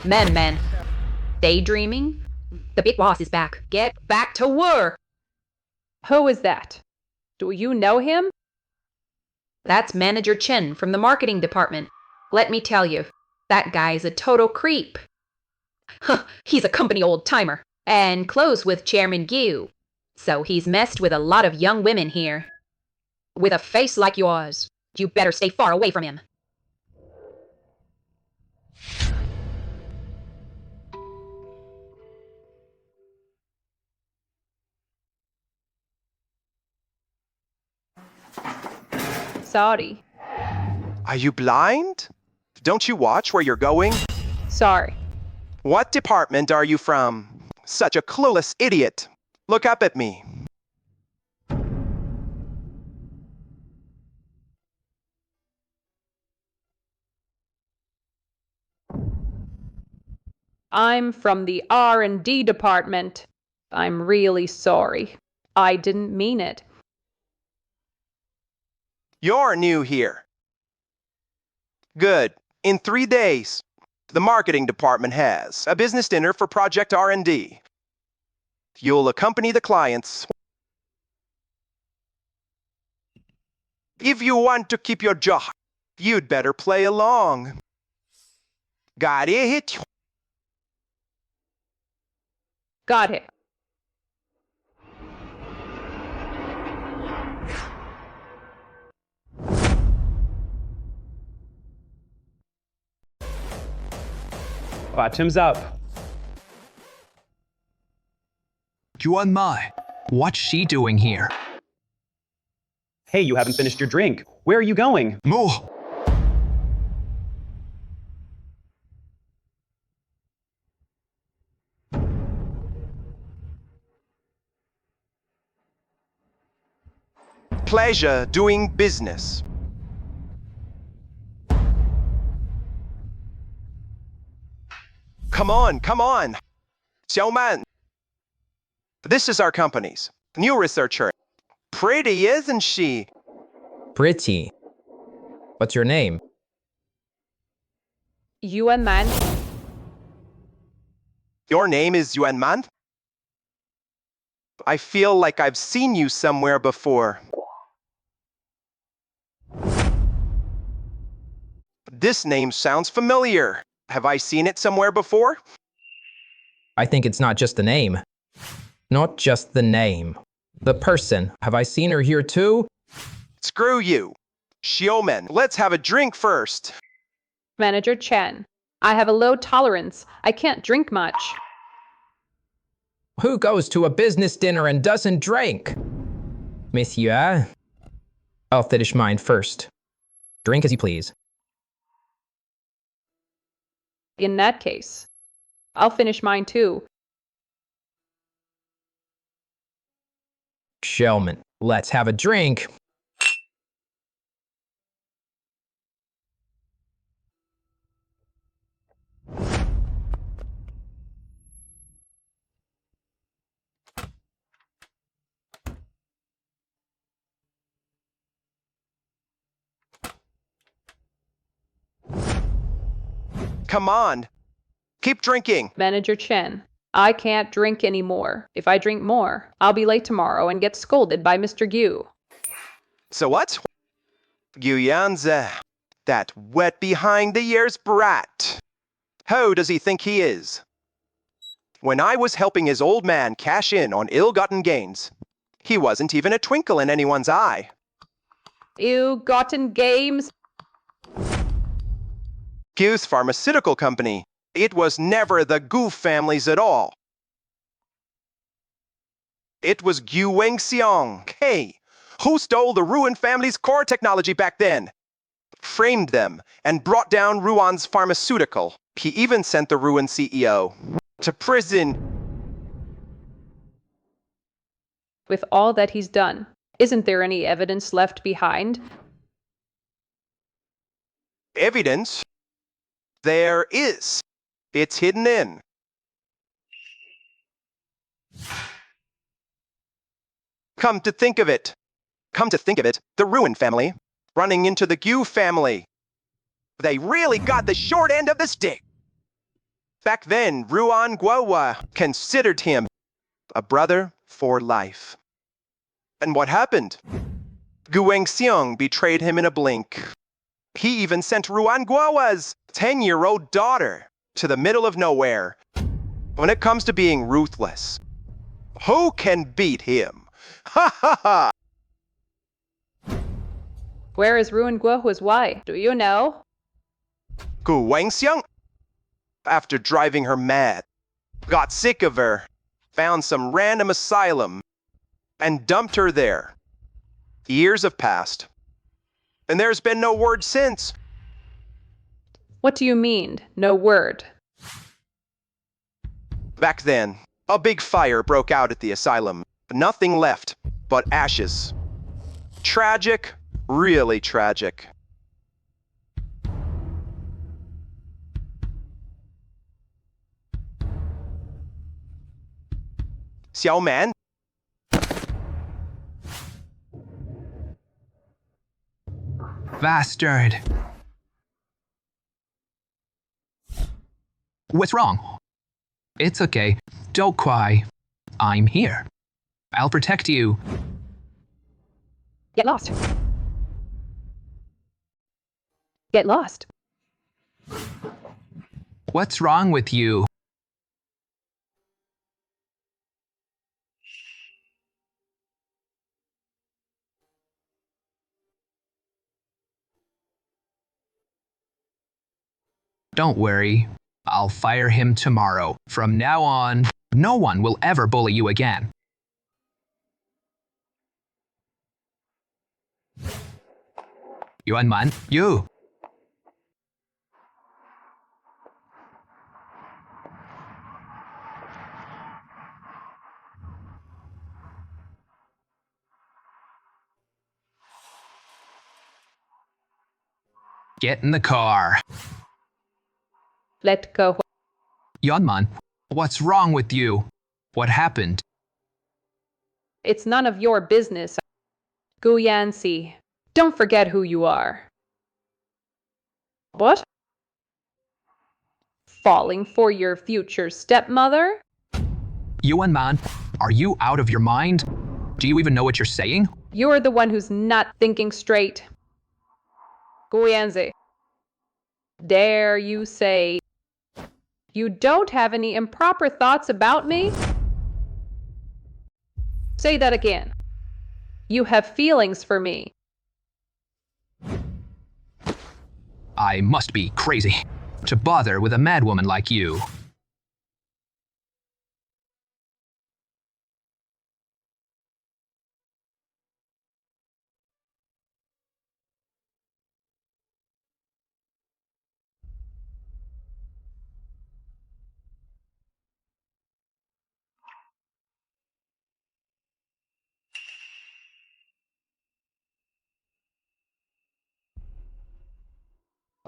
Man. Daydreaming? The big boss is back. Get back to work! Who is that? Do you know him? That's Manager Chen from the marketing department. Let me tell you, that guy's a total creep. He's a company old-timer, and close with Chairman Gu. So he's messed with a lot of young women here. With a face like yours, you better stay far away from him. Sorry. Are you blind? Don't you watch where you're going? Sorry. What department are you from? Such a clueless idiot. Look up at me. I'm from the R&D department. I'm really sorry. I didn't mean it. You're new here. Good. In 3 days, the marketing department has a business dinner for Project R&D. You'll accompany the clients. If you want to keep your job, you'd better play along. Got it? Got it. Bottoms up. Yuan Mai, what's she doing here? Hey, you haven't finished your drink. Where are you going? More. Pleasure doing business. Come on, come on. Xiaoman. This is our company's new researcher. Pretty, isn't she? Pretty. What's your name? Yuan Man. Your name is Yuan Man? I feel like I've seen you somewhere before. This name sounds familiar. Have I seen it somewhere before? I think it's not just the name. Not just the name. The person. Have I seen her here too? Screw you. Xiaomen, let's have a drink first. Manager Chen. I have a low tolerance. I can't drink much. Who goes to a business dinner and doesn't drink? Monsieur? I'll finish mine first. Drink as you please. In that case, I'll finish mine too. Shellman, let's have a drink. Come on. Keep drinking. Manager Chen. I can't drink anymore. If I drink more, I'll be late tomorrow and get scolded by Mr. Gu. So what? Gu Yanze, that wet behind the ears brat. Who does he think he is? When I was helping his old man cash in on ill-gotten gains, he wasn't even a twinkle in anyone's eye. Ill-gotten games? Gu's pharmaceutical company. It was never the Gu families at all. It was Gu Wengxiong. Hey, who stole the Ruan family's core technology back then? Framed them and brought down Ruan's pharmaceutical. He even sent the Ruan CEO to prison. With all that he's done, isn't there any evidence left behind? Evidence? There is. It's hidden in. Come to think of it, the Ruan family running into the Gu family. They really got the short end of the stick. Back then, Ruan Guowa considered him a brother for life. And what happened? Gu Wengxiong betrayed him in a blink. He even sent Ruan Guowa's 10-year-old daughter to the middle of nowhere. When it comes to being ruthless, who can beat him? Ha ha ha! Where is Ruan Guohua's wife? Do you know? Gu Wengxiong? After driving her mad, got sick of her, found some random asylum, and dumped her there. Years have passed, and there's been no word since. What do you mean, no word? Back then, A big fire broke out at the asylum. Nothing left but ashes. Tragic, really tragic. Xiao Man? Bastard. What's wrong? It's okay. Don't cry. I'm here. I'll protect you. Get lost. Get lost. What's wrong with you? Don't worry. I'll fire him tomorrow. From now on, no one will ever bully you again. Yuan Man, you. Get in the car. Let go. Yuan, what's wrong with you? What happened? It's none of your business. Gu Yanxi, don't forget who you are. What? Falling for your future stepmother? Yuan Man, are you out of your mind? Do you even know what you're saying? You're the one who's not thinking straight. Gu Yanxi, dare you say you don't have any improper thoughts about me? Say that again. You have feelings for me. I must be crazy to bother with a madwoman like you.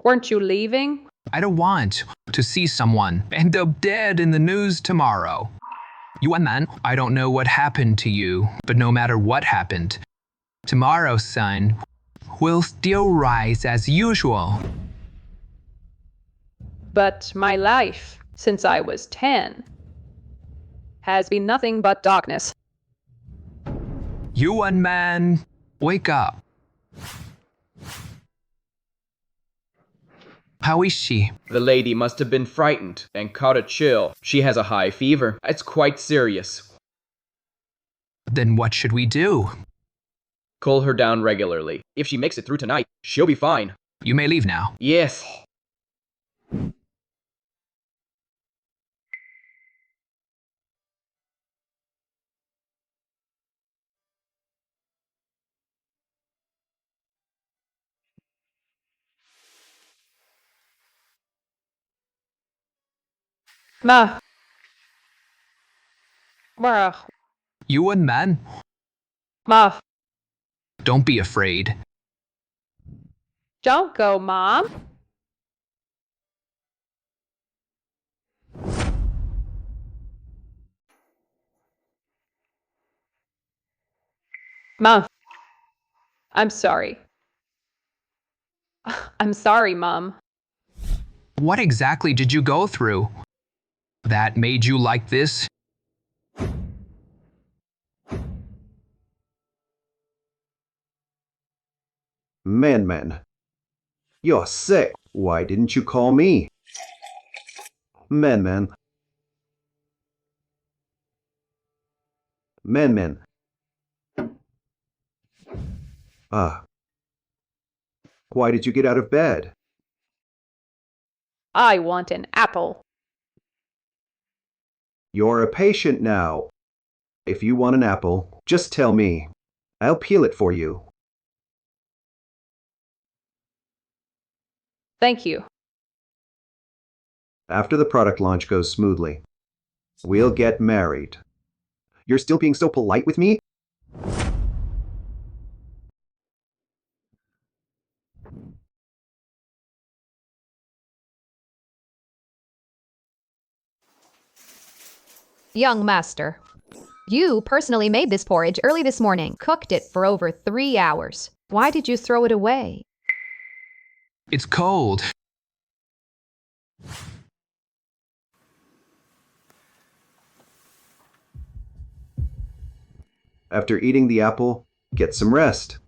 Weren't you leaving? I don't want to see someone end up dead in the news tomorrow. Yuan Man, I don't know what happened to you, but no matter what happened, tomorrow's sun will still rise as usual. But my life, since I was 10, has been nothing but darkness. Yuan Man, wake up. How is she? The lady must have been frightened and caught a chill. She has a high fever. It's quite serious. Then what should we do? Cool her down regularly. If she makes it through tonight, she'll be fine. You may leave now. Yes. Ma. Yuan Man, Ma. don't be afraid. Don't go, Mom. Mom. I'm sorry. I'm sorry, Mom. What exactly did you go through that made you like this? Man, you're sick. Why didn't you call me? Man. Why did you get out of bed? I want an apple. You're a patient now. If you want an apple, just tell me. I'll peel it for you. Thank you. After the product launch goes smoothly, We'll get married. You're still being so polite with me? Young master, you personally made this porridge early this morning, cooked it for over 3 hours. Why did you throw it away? It's cold. After eating the apple, get some rest.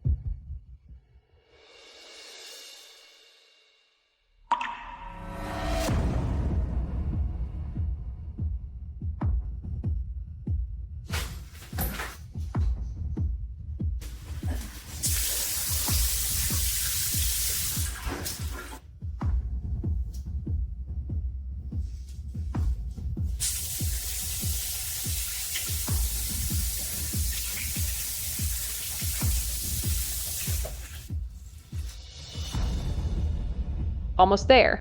Almost there.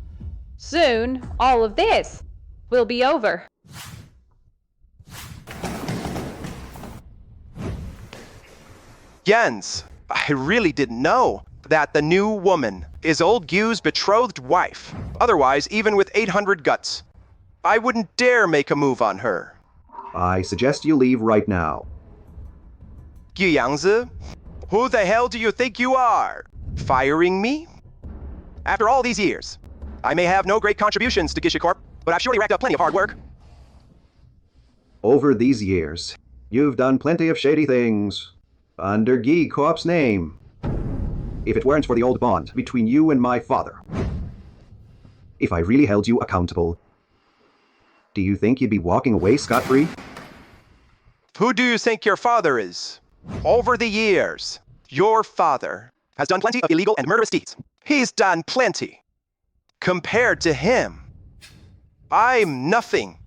Soon, all of this will be over. Jens, I really didn't know that the new woman is old Gyu's betrothed wife. Otherwise, even with 800 guts, I wouldn't dare make a move on her. I suggest you leave right now. Gyu Yangzi, who the hell do you think you are? Firing me? After all these years, I may have no great contributions to Gisha Corp, but I've surely racked up plenty of hard work. Over these years, you've done plenty of shady things. Under Guy Corp's name. If it weren't for the old bond between you and my father. If I really held you accountable, do you think you'd be walking away scot-free? Who do you think your father is? Over the years, your father has done plenty of illegal and murderous deeds. He's done plenty. Compared to him, I'm nothing.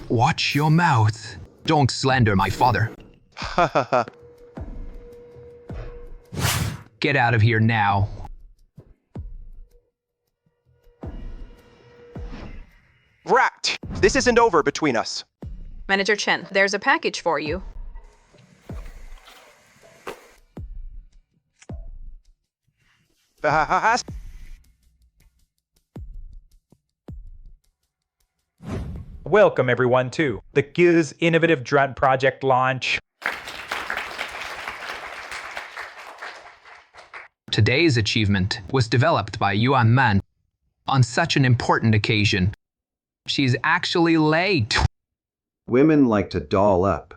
Watch your mouth. Don't slander my father. Get out of here now. Rat! This isn't over between us. Manager Chen, there's a package for you. Welcome everyone to the Gyu's Innovative Drug Project launch. Today's achievement was developed by Yuan Man on such an important occasion. She's actually late. Women like to doll up.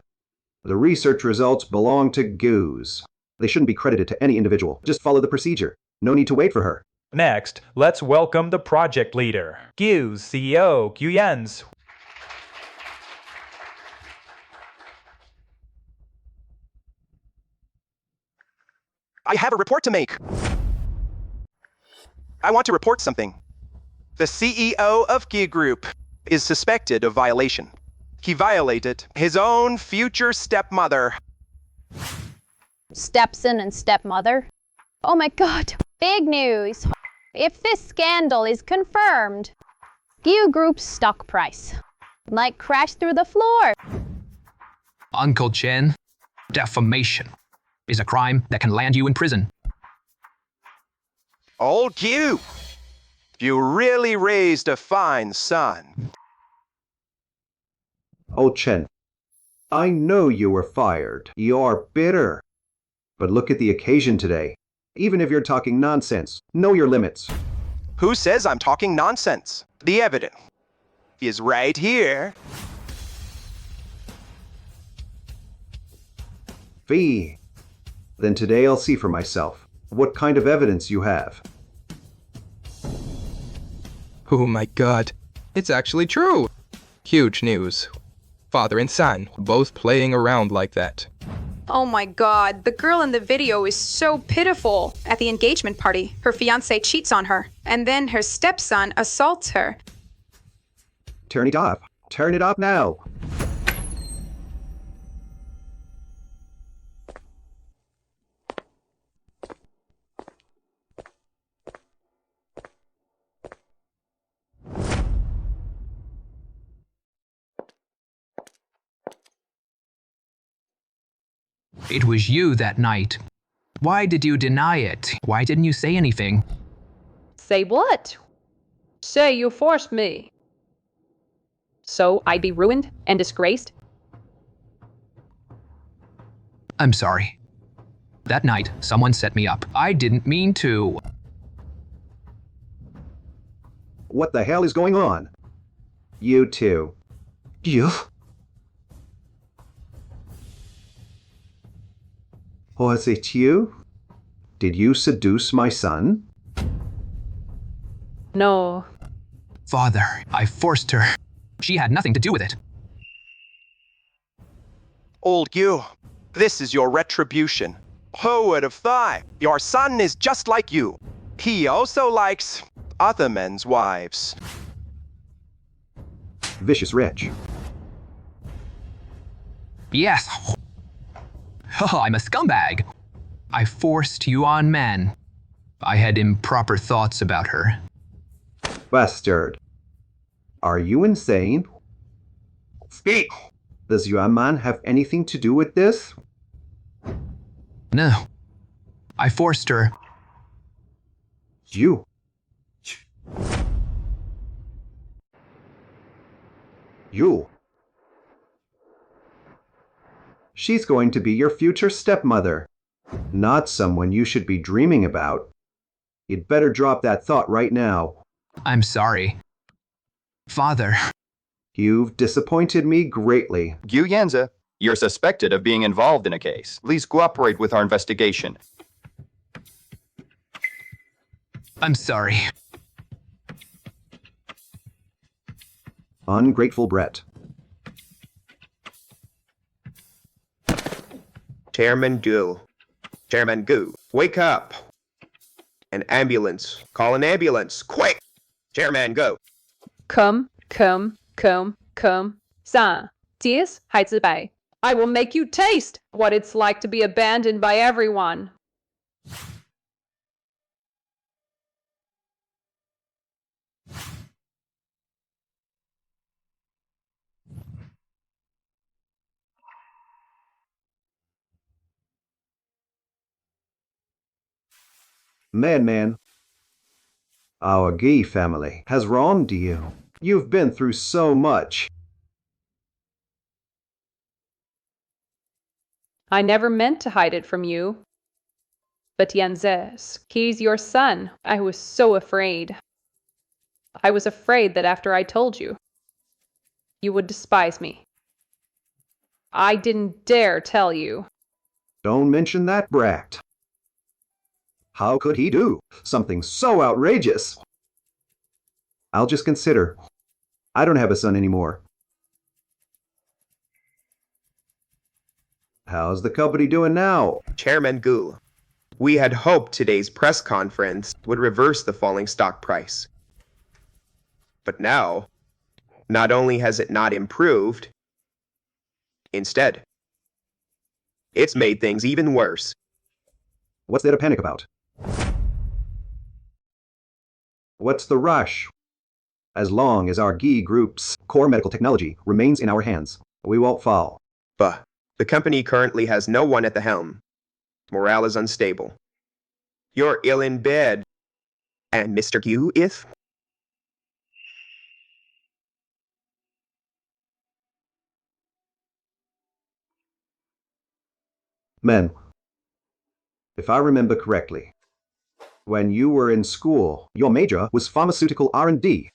The research results belong to Gyu's. They shouldn't be credited to any individual. Just follow the procedure. No need to wait for her. Next, let's welcome the project leader, Gyu's CEO, Gyu Yens. I have a report to make. I want to report something. The CEO of Gyu Group is suspected of violation. He violated his own future stepmother. Stepson and stepmother? Oh my god, big news! If this scandal is confirmed, Gyu Group's stock price might crash through the floor. Uncle Chen, defamation is a crime that can land you in prison. Old Gyu, you really raised a fine son. Oh, Chen, I know you were fired. You're bitter. But look at the occasion today. Even if you're talking nonsense, know your limits. Who says I'm talking nonsense? The evidence is right here. Fee. Then today I'll see for myself what kind of evidence you have. Oh my god, it's actually true! Huge news. Father and son both playing around like that. Oh my god, the girl in the video is so pitiful. At the engagement party, her fiancé cheats on her, and then her stepson assaults her. Turn it off. Turn it off now. It was you that night. Why did you deny it? Why didn't you say anything? Say what? Say you forced me. So I'd be ruined and disgraced? I'm sorry. That night, someone set me up. I didn't mean to. What the hell is going on? You two. You? Was it you? Did you seduce my son? No. Father, I forced her. She had nothing to do with it. Old Gu, this is your retribution. Who would have thought? Your son is just like you. He also likes other men's wives. Vicious wretch. Yes. Oh, I'm a scumbag. I forced you on men. I had improper thoughts about her. Bastard. Are you insane? Speak! Does your man have anything to do with this? No. I forced her. You? You? She's going to be your future stepmother, not someone you should be dreaming about. You'd better drop that thought right now. I'm sorry. Father. You've disappointed me greatly. Gu Yanza, you're suspected of being involved in a case. Please cooperate with our investigation. I'm sorry. Ungrateful Brett. Chairman Gu. Chairman Gu, wake up. An ambulance. Call an ambulance. Quick! Chairman, go. Come. 3、接孩子白 I will make you taste what it's like to be abandoned by everyone. Man, our Guy family has wronged you. You've been through so much. I never meant to hide it from you. But Yanzes, he's your son. I was so afraid. I was afraid that after I told you, you would despise me. I didn't dare tell you. Don't mention that brat. How could he do something so outrageous? I'll just consider. I don't have a son anymore. How's the company doing now? Chairman Gu, we had hoped today's press conference would reverse the falling stock price. But now, not only has it not improved, instead, it's made things even worse. What's there to panic about? What's the rush? As long as our Guy Group's core medical technology remains in our hands, we won't fall. But the company currently has no one at the helm. Morale is unstable. You're ill in bed. And Mr. Gu is? Men, if I remember correctly, when you were in school, your major was pharmaceutical R&D,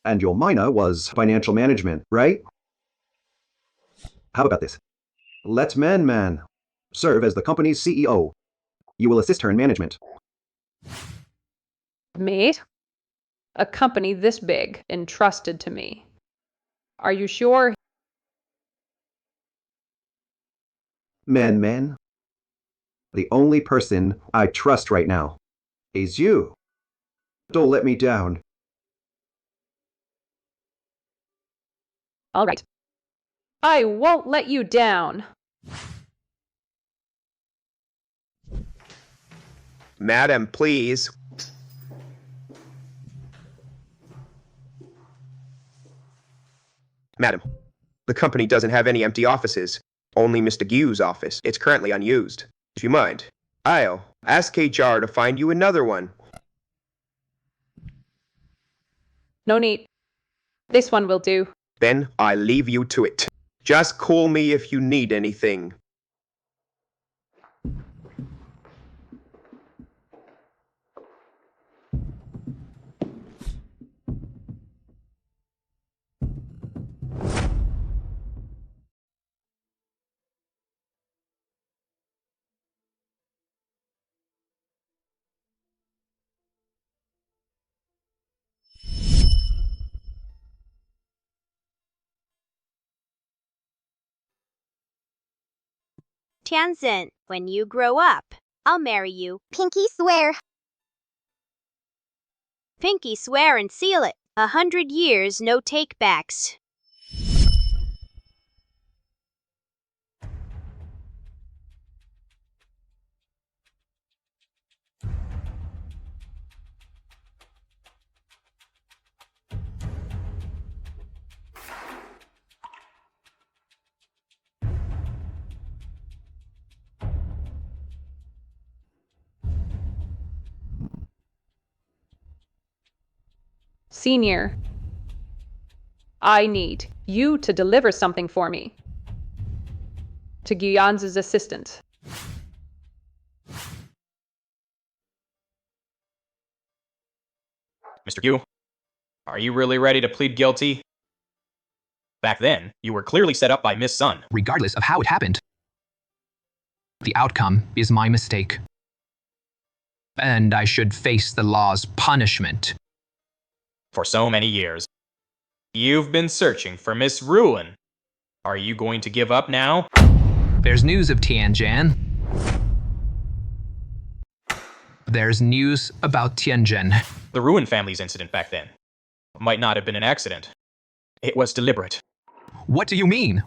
and your minor was financial management, right? How about this? Let Man serve as the company's CEO. You will assist her in management. Me? A company this big entrusted to me. Are you sure? Man, the only person I trust right now is you. Don't let me down. All right. I won't let you down. Madam, please. Madam, the company doesn't have any empty offices. Only Mr. Gu's office. It's currently unused. If you mind, I'll ask HR to find you another one. No need. This one will do. Then I leave you to it. Just call me if you need anything. Tianzin, when you grow up, I'll marry you. Pinky swear. Pinky swear and seal it. 100 years, no take-backs. Senior, I need you to deliver something for me. To Guyan's assistant. Mr. Q, are you really ready to plead guilty? Back then, you were clearly set up by Miss Sun. Regardless of how it happened, the outcome is my mistake. And I should face the law's punishment. For so many years, you've been searching for Miss Ruin. Are you going to give up now? There's news of Tianjin. There's news about Tianjin. The Ruin family's incident back then might not have been an accident. It was deliberate. What do you mean?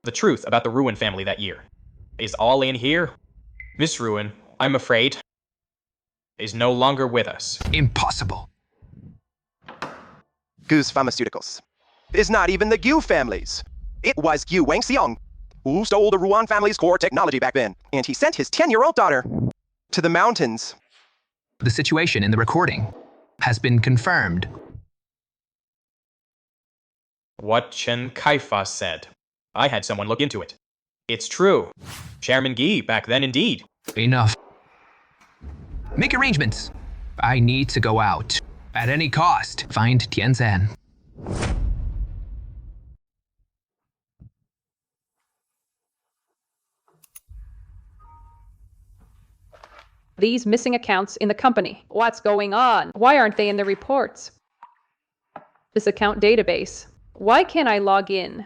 The truth about the Ruin family that year is all in here. Miss Ruin, I'm afraid, is no longer with us. Impossible. Gu's Pharmaceuticals. It's not even the Gu families. It was Gu Wangxiang who stole the Ruan family's core technology back then, and he sent his 10-year-old daughter to the mountains. The situation in the recording has been confirmed. What Chen Kaifa said. I had someone look into it. It's true. Chairman Gi back then indeed. Enough. Make arrangements. I need to go out. At any cost, find Tianzan. These missing accounts in the company. What's going on? Why aren't they in the reports? This account database. Why can't I log in?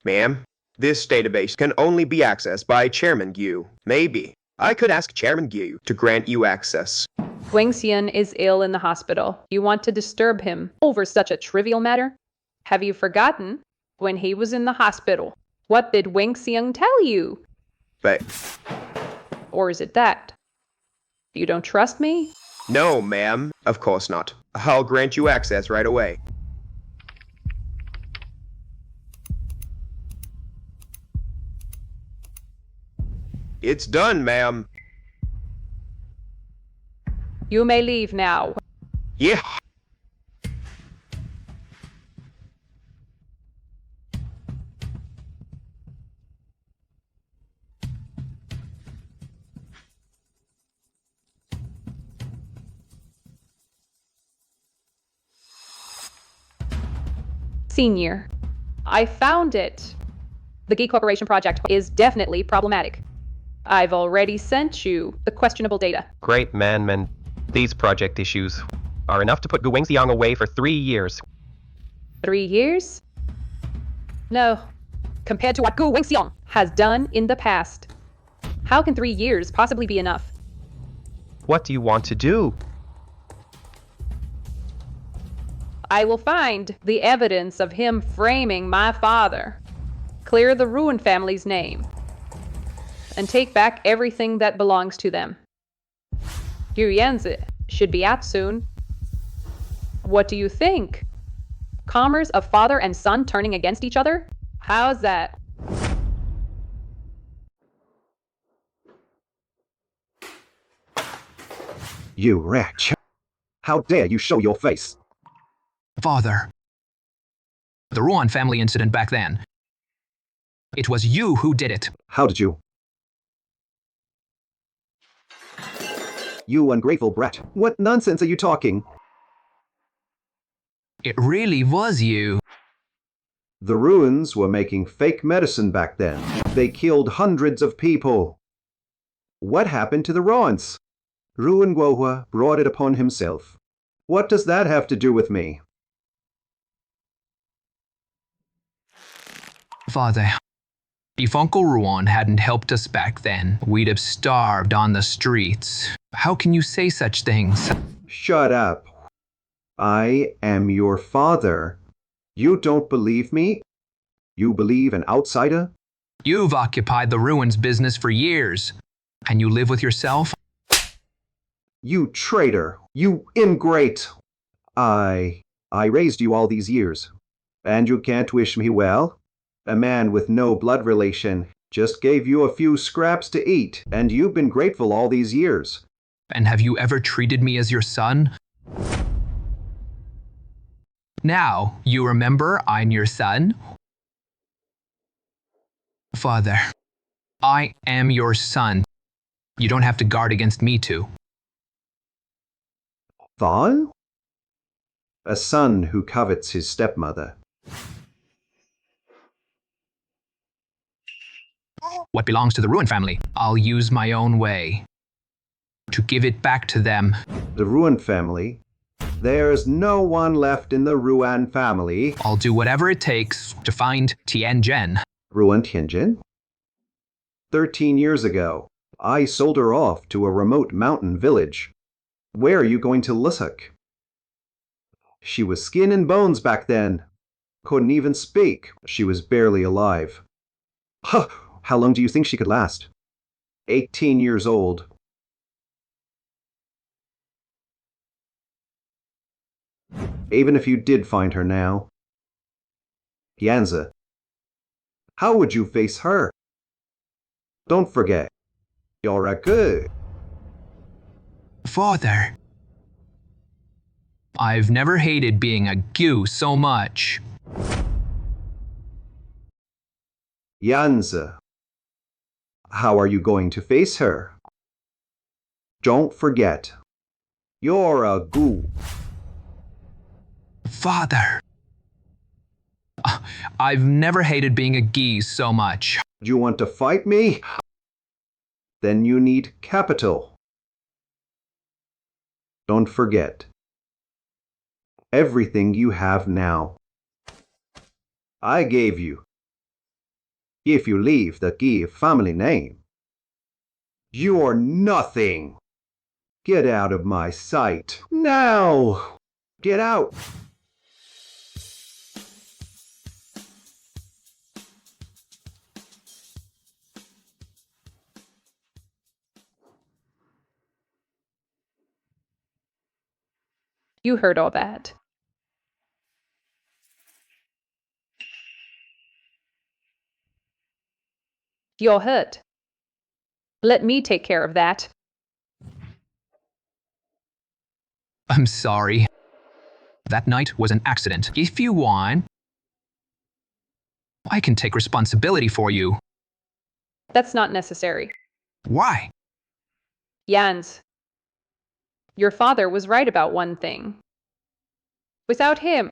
Ma'am, this database can only be accessed by Chairman Gu. Maybe I could ask Chairman Gu to grant you access. Wang Xian is ill in the hospital. You want to disturb him over such a trivial matter? Have you forgotten when he was in the hospital? What did Wang Xian tell you? But... Or is it that? You don't trust me? No, ma'am. Of course not. I'll grant you access right away. It's done, ma'am. You may leave now. Yeah. Senior, I found it. The Geek Corporation project is definitely problematic. I've already sent you the questionable data. Great man. These project issues are enough to put Gu Wangxiang away for 3 years. 3 years? No. Compared to what Gu Wangxiang has done in the past. How can 3 years possibly be enough? What do you want to do? I will find the evidence of him framing my father, clear the Ruin family's name, and take back everything that belongs to them. Guyanzi should be out soon. What do you think? Commerce of father and son turning against each other? How's that? You wretch! How dare you show your face? Father, the Ruan family incident back then. It was you who did it. How did you? You ungrateful brat. What nonsense are you talking? It really was you. The Ruins were making fake medicine back then. They killed hundreds of people. What happened to the Ruans? Ruan Guohua brought it upon himself. What does that have to do with me? Father, if Uncle Ruan hadn't helped us back then, we'd have starved on the streets. How can you say such things? Shut up. I am your father. You don't believe me? You believe an outsider? You've occupied the Ruins business for years, and you live with yourself? You traitor! You ingrate! I raised you all these years, and you can't wish me well? A man with no blood relation just gave you a few scraps to eat, and you've been grateful all these years. And have you ever treated me as your son? Now, you remember I'm your son? Father, I am your son. You don't have to guard against me too. Thal? A son who covets his stepmother. What belongs to the Ruin family, I'll use my own way to give it back to them. The Ruin family? There's no one left in the Ruan family. I'll do whatever it takes to find Tianjin. Ruan Tianjin? 13 years ago, I sold her off to a remote mountain village. Where are you going to Lusuk? She was skin and bones back then. Couldn't even speak. She was barely alive. Huh! How long do you think she could last? 18 years old. Even if you did find her now. Yanza, how would you face her? Don't forget, you're a good. Father, I've never hated being a Gu so much. Yanza, how are you going to face her? Don't forget, you're a Gu. Father, I've never hated being a Gi so much. Do you want to fight me? Then you need capital. Don't forget, everything you have now, I gave you. If you leave the Gi family name, you're nothing. Get out of my sight. Now! Get out! You heard all that. You're hurt. Let me take care of that. I'm sorry. That night was an accident. If you want, I can take responsibility for you. That's not necessary. Why? Jans, your father was right about one thing. Without him,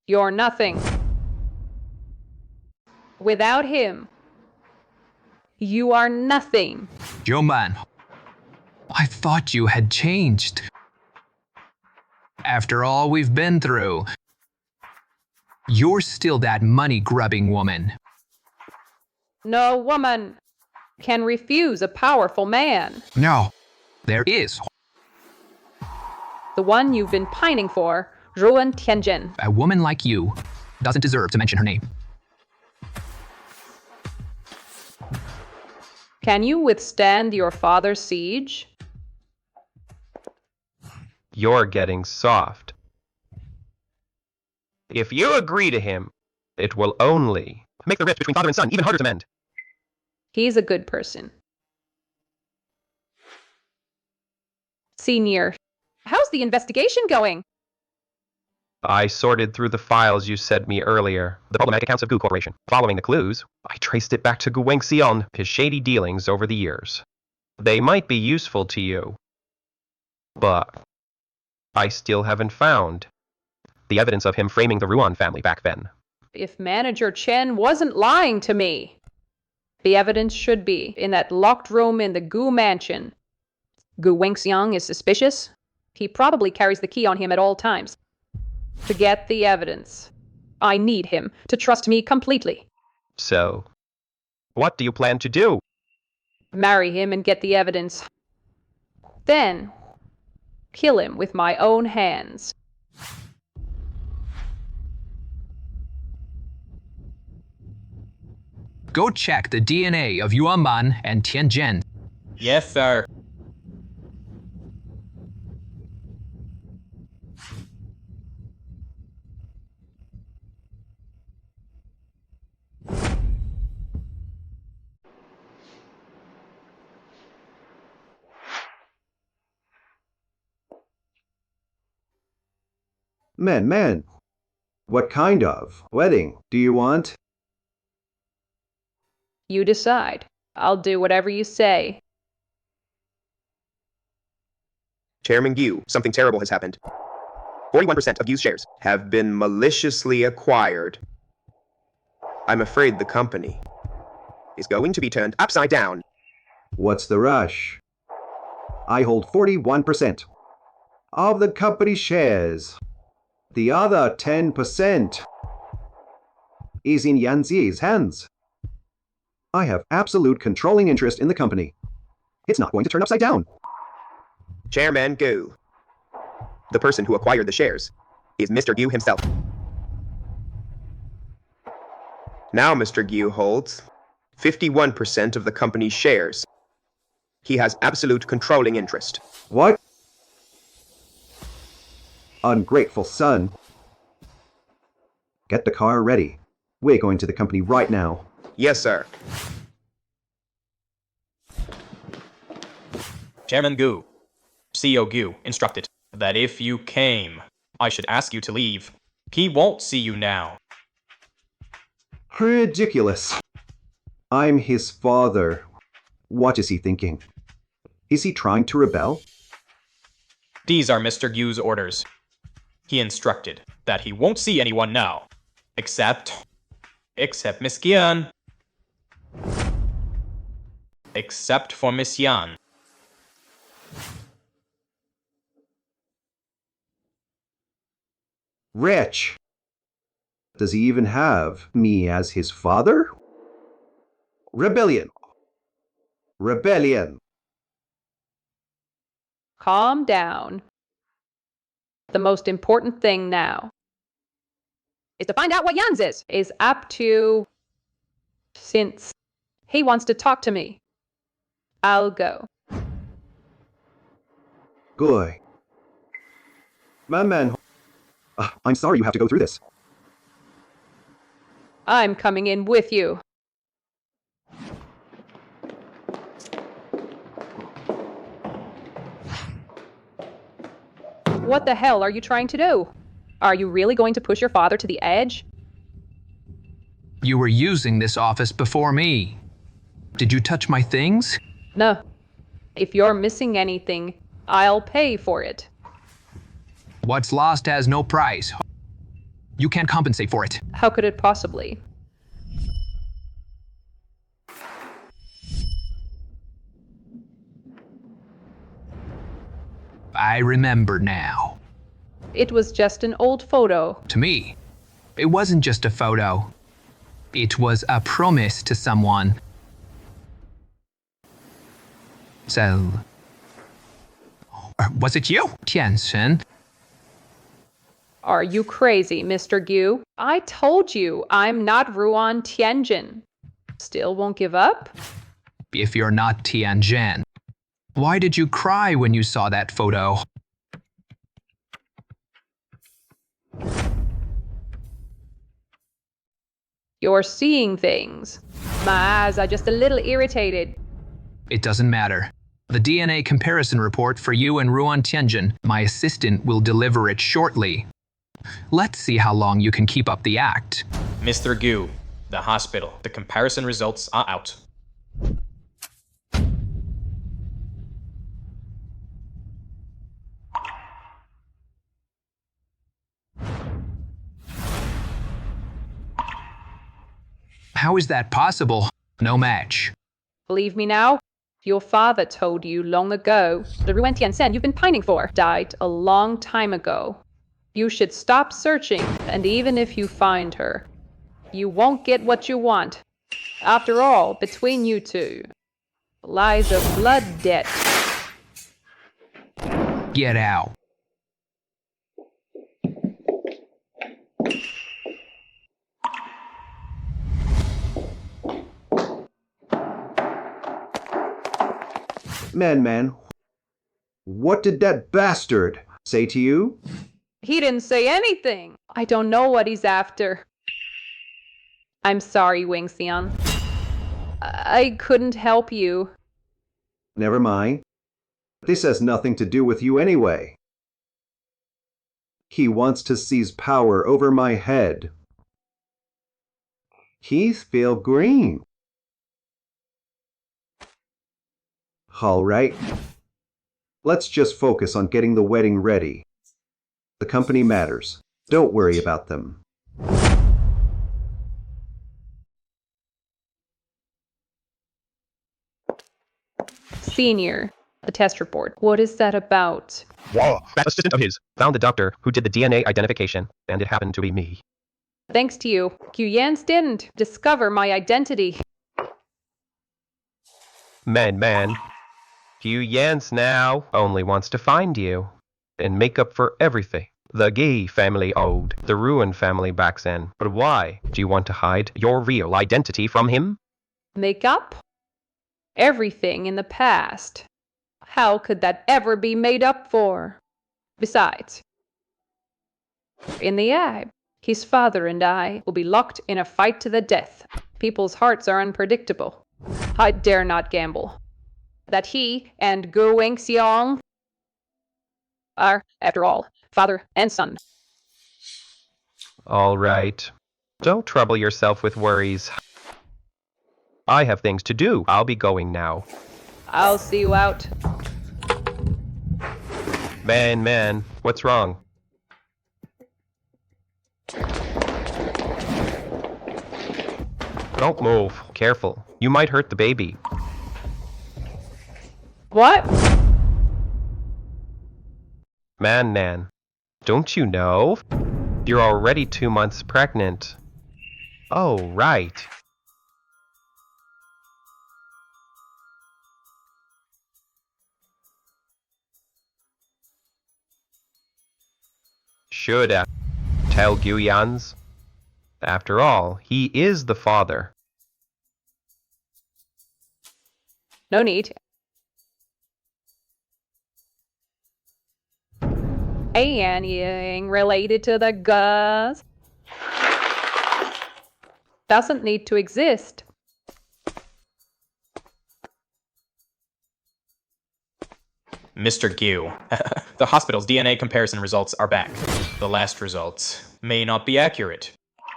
you're nothing. Without him, you are nothing. Joman, I thought you had changed. After all we've been through, you're still that money-grubbing woman. No woman can refuse a powerful man. No, there is. The one you've been pining for, Ruan Tianjin. A woman like you doesn't deserve to mention her name. Can you withstand your father's siege? You're getting soft. If you agree to him, It will only make the rift between father and son even harder to mend. He's a good person. Senior, how's the investigation going? I sorted through the files you sent me earlier, the problematic accounts of Gu Corporation. Following the clues, I traced it back to Gu Wengxiong, his shady dealings over the years. They might be useful to you, but I still haven't found the evidence of him framing the Ruan family back then. If Manager Chen wasn't lying to me, the evidence should be in that locked room in the Gu mansion. Gu Wengxiong is suspicious. He probably carries the key on him at all times. To get the evidence, I need him to trust me completely. So, what do you plan to do? Marry him and get the evidence. Then, kill him with my own hands. Go check the DNA of Yuan Man and Tian Zhen. Yes, sir. Man, what kind of wedding do you want? You decide. I'll do whatever you say. Chairman Gu, something terrible has happened. 41% of Gu's shares have been maliciously acquired. I'm afraid the company is going to be turned upside down. What's the rush? I hold 41% of the company's shares. The other 10% is in Yanzi's hands. I have absolute controlling interest in the company. It's not going to turn upside down. Chairman Gu, the person who acquired the shares is Mr. Gu himself. Now Mr. Gu holds 51% of the company's shares. He has absolute controlling interest. What? Ungrateful son. Get the car ready. We're going to the company right now. Yes, sir. Chairman Gu, CEO Gu instructed that if you came, I should ask you to leave. He won't see you now. Ridiculous. I'm his father. What is he thinking? Is he trying to rebel? These are Mr. Gu's orders. He instructed that he won't see anyone now, except Miss Gian. Except for Miss Yan. Rich. Does he even have me as his father? Rebellion. Rebellion. Calm down. The most important thing now is to find out what Yan's is up to, since he wants to talk to me. I'll go. Good. Man. I'm sorry you have to go through this. I'm coming in with you. What the hell are you trying to do? Are you really going to push your father to the edge? You were using this office before me. Did you touch my things? No. If you're missing anything, I'll pay for it. What's lost has no price. You can't compensate for it. How could it possibly? I remember now. It was just an old photo. To me, it wasn't just a photo. It was a promise to someone. So, was it you, Tianchen? Are you crazy, Mr. Gu? I told you I'm not Ruan Tianjin. Still won't give up? If you're not Tianjin, why did you cry when you saw that photo? You're seeing things. My eyes are just a little irritated. It doesn't matter. The DNA comparison report for you and Ruan Tianjin, my assistant will deliver it shortly. Let's see how long you can keep up the act. Mr. Gu, the hospital. The comparison results are out. How is that possible? No match. Believe me now? Your father told you long ago. The Ruan Tiansen you've been pining for died a long time ago. You should stop searching, and even if you find her, you won't get what you want. After all, between you two lies a blood debt. Get out. Man, what did that bastard say to you? He didn't say anything. I don't know what he's after. I'm sorry, Wing Xian. I couldn't help you. Never mind. This has nothing to do with you anyway. He wants to seize power over my head. He's Phil Green. All right. Let's just focus on getting the wedding ready. The company matters. Don't worry about them. Senior, the test report. What is that about? Whoa, that assistant of his found the doctor who did the DNA identification, and it happened to be me. Thanks to you, Guyans didn't discover my identity. Man. Hugh Yance now only wants to find you and make up for everything. The Gay family owed the Ruin family back then. But why do you want to hide your real identity from him? Make up? Everything in the past. How could that ever be made up for? Besides, in the eye, his father and I will be locked in a fight to the death. People's hearts are unpredictable. I dare not gamble that he and Gu Wengxiong are, after all, father and son. All right. Don't trouble yourself with worries. I have things to do. I'll be going now. I'll see you out. Man, what's wrong? Don't move. Careful. You might hurt the baby. What? Man, don't you know? You're already 2 months pregnant. Oh, right. Should tell Guyans. After all, he is the father. No need. Anything related to the Gus doesn't need to exist. Mr. Gu, the hospital's DNA comparison results are back. The last results may not be accurate.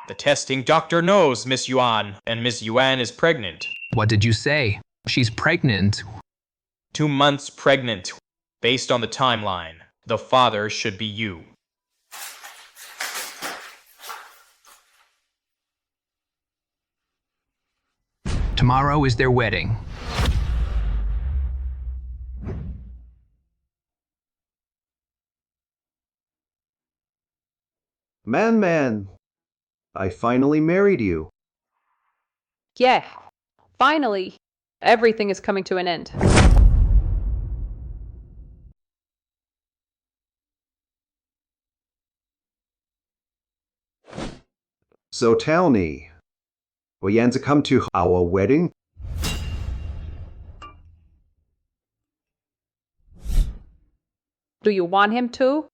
The testing doctor knows Miss Yuan, and Miss Yuan is pregnant. What did you say? She's pregnant. 2 months pregnant. Based on the timeline, the father should be you. Tomorrow is their wedding. Man, I finally married you. Yeah, finally, everything is coming to an end. So tell me, will Yanza come to our wedding? Do you want him to?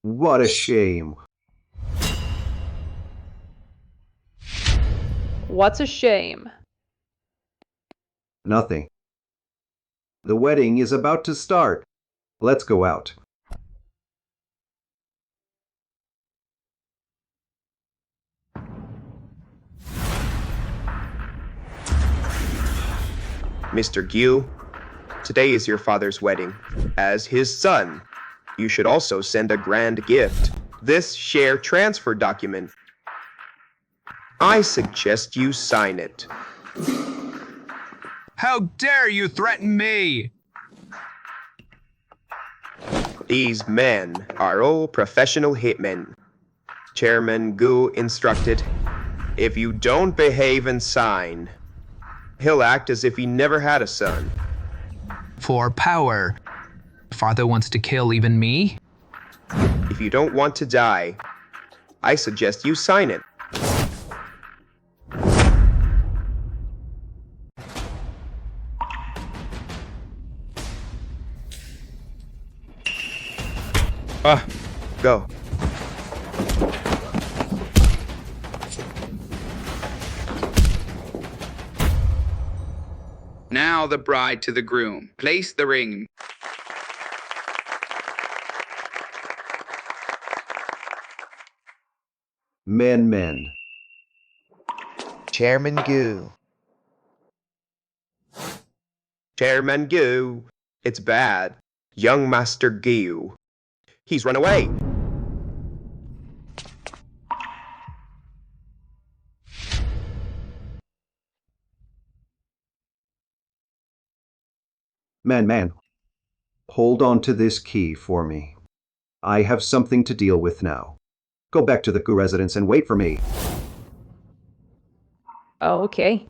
What a shame. What's a shame? Nothing. The wedding is about to start. Let's go out. Mr. Gyu, today is your father's wedding. As his son, you should also send a grand gift. This share transfer document. I suggest you sign it. How dare you threaten me? These men are all professional hitmen. Chairman Gu instructed, if you don't behave and sign, he'll act as if he never had a son. For power. Father wants to kill even me? If you don't want to die, I suggest you sign it. Go. Now the bride to the groom. Place the ring. Men. Chairman Gu. Chairman Gu. It's bad. Young Master Gu. He's run away. Man. Hold on to this key for me. I have something to deal with now. Go back to the Gu residence and wait for me. Oh, okay.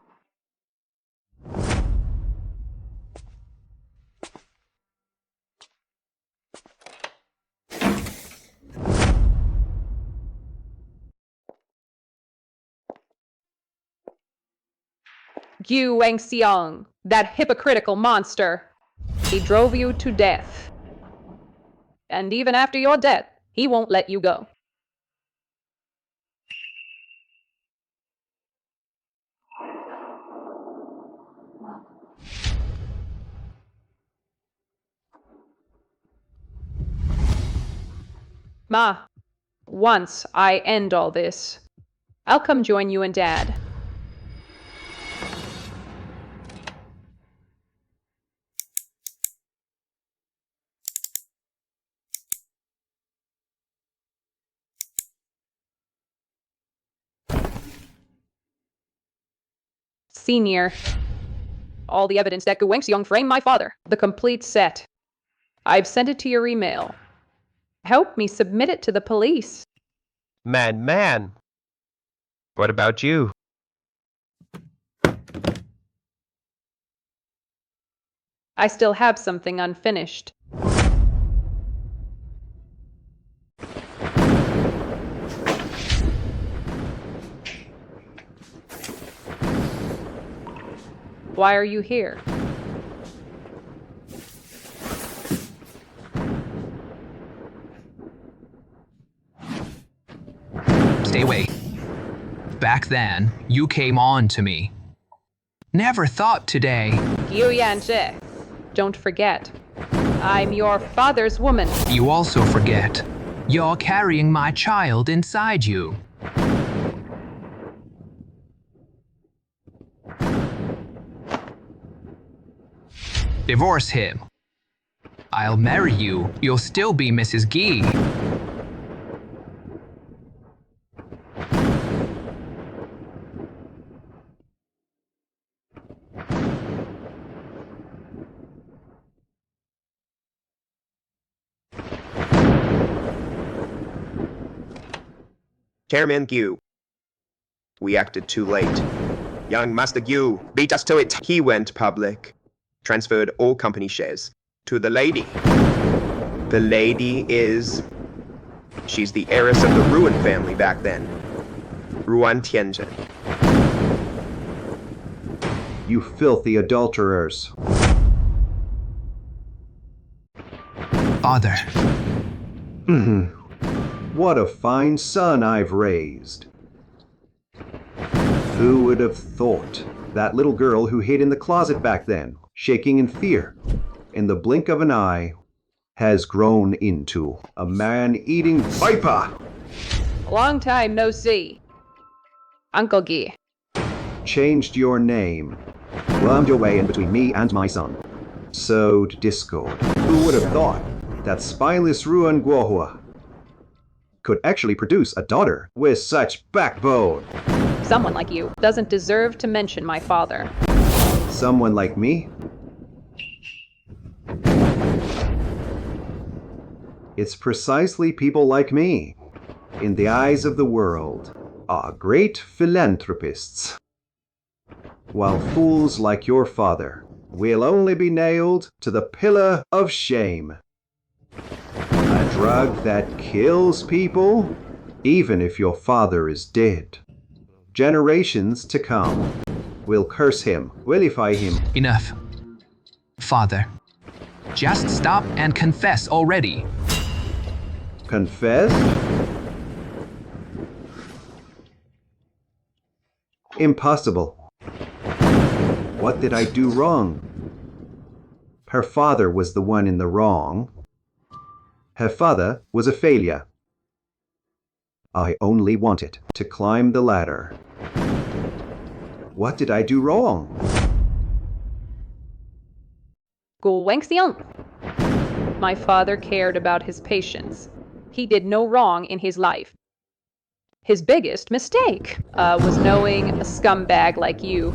Gu Wangxiang, that hypocritical monster. He drove you to death. And even after your death, he won't let you go. Ma, once I end all this, I'll come join you and Dad. Senior. All the evidence that Gu Wangxiang framed my father. The complete set. I've sent it to your email. Help me submit it to the police. Man. What about you? I still have something unfinished. Why are you here? Stay away. Back then, you came on to me. Never thought today. Yu Yanzhe. Don't forget, I'm your father's woman. You also forget. You're carrying my child inside you. Divorce him. I'll marry you. You'll still be Mrs. Gee. Chairman Gu. We acted too late. Young Master Gu beat us to it. He went public. Transferred all company shares to the lady. The lady is... She's the heiress of the Ruan family back then. Ruan Tianzhen. You filthy adulterers. Father. What a fine son I've raised. Who would have thought that little girl who hid in the closet back then, shaking in fear, in the blink of an eye, has grown into a man-eating viper? Long time no see. Uncle Guy. Changed your name. Wormed your way in between me and my son. Sowed discord. Who would have thought that spineless Ruan Guohua could actually produce a daughter with such backbone? Someone like you doesn't deserve to mention my father. Someone like me? It's precisely people like me, in the eyes of the world, are great philanthropists, while fools like your father will only be nailed to the pillar of shame. A drug that kills people, even if your father is dead. Generations to come will curse him, vilify him. Enough. Father, just stop and confess already. Confess? Impossible. What did I do wrong? Her father was the one in the wrong. Her father was a failure. I only wanted to climb the ladder. What did I do wrong? Gulwengxiong. My father cared about his patients. He did no wrong in his life. His biggest mistake was knowing a scumbag like you.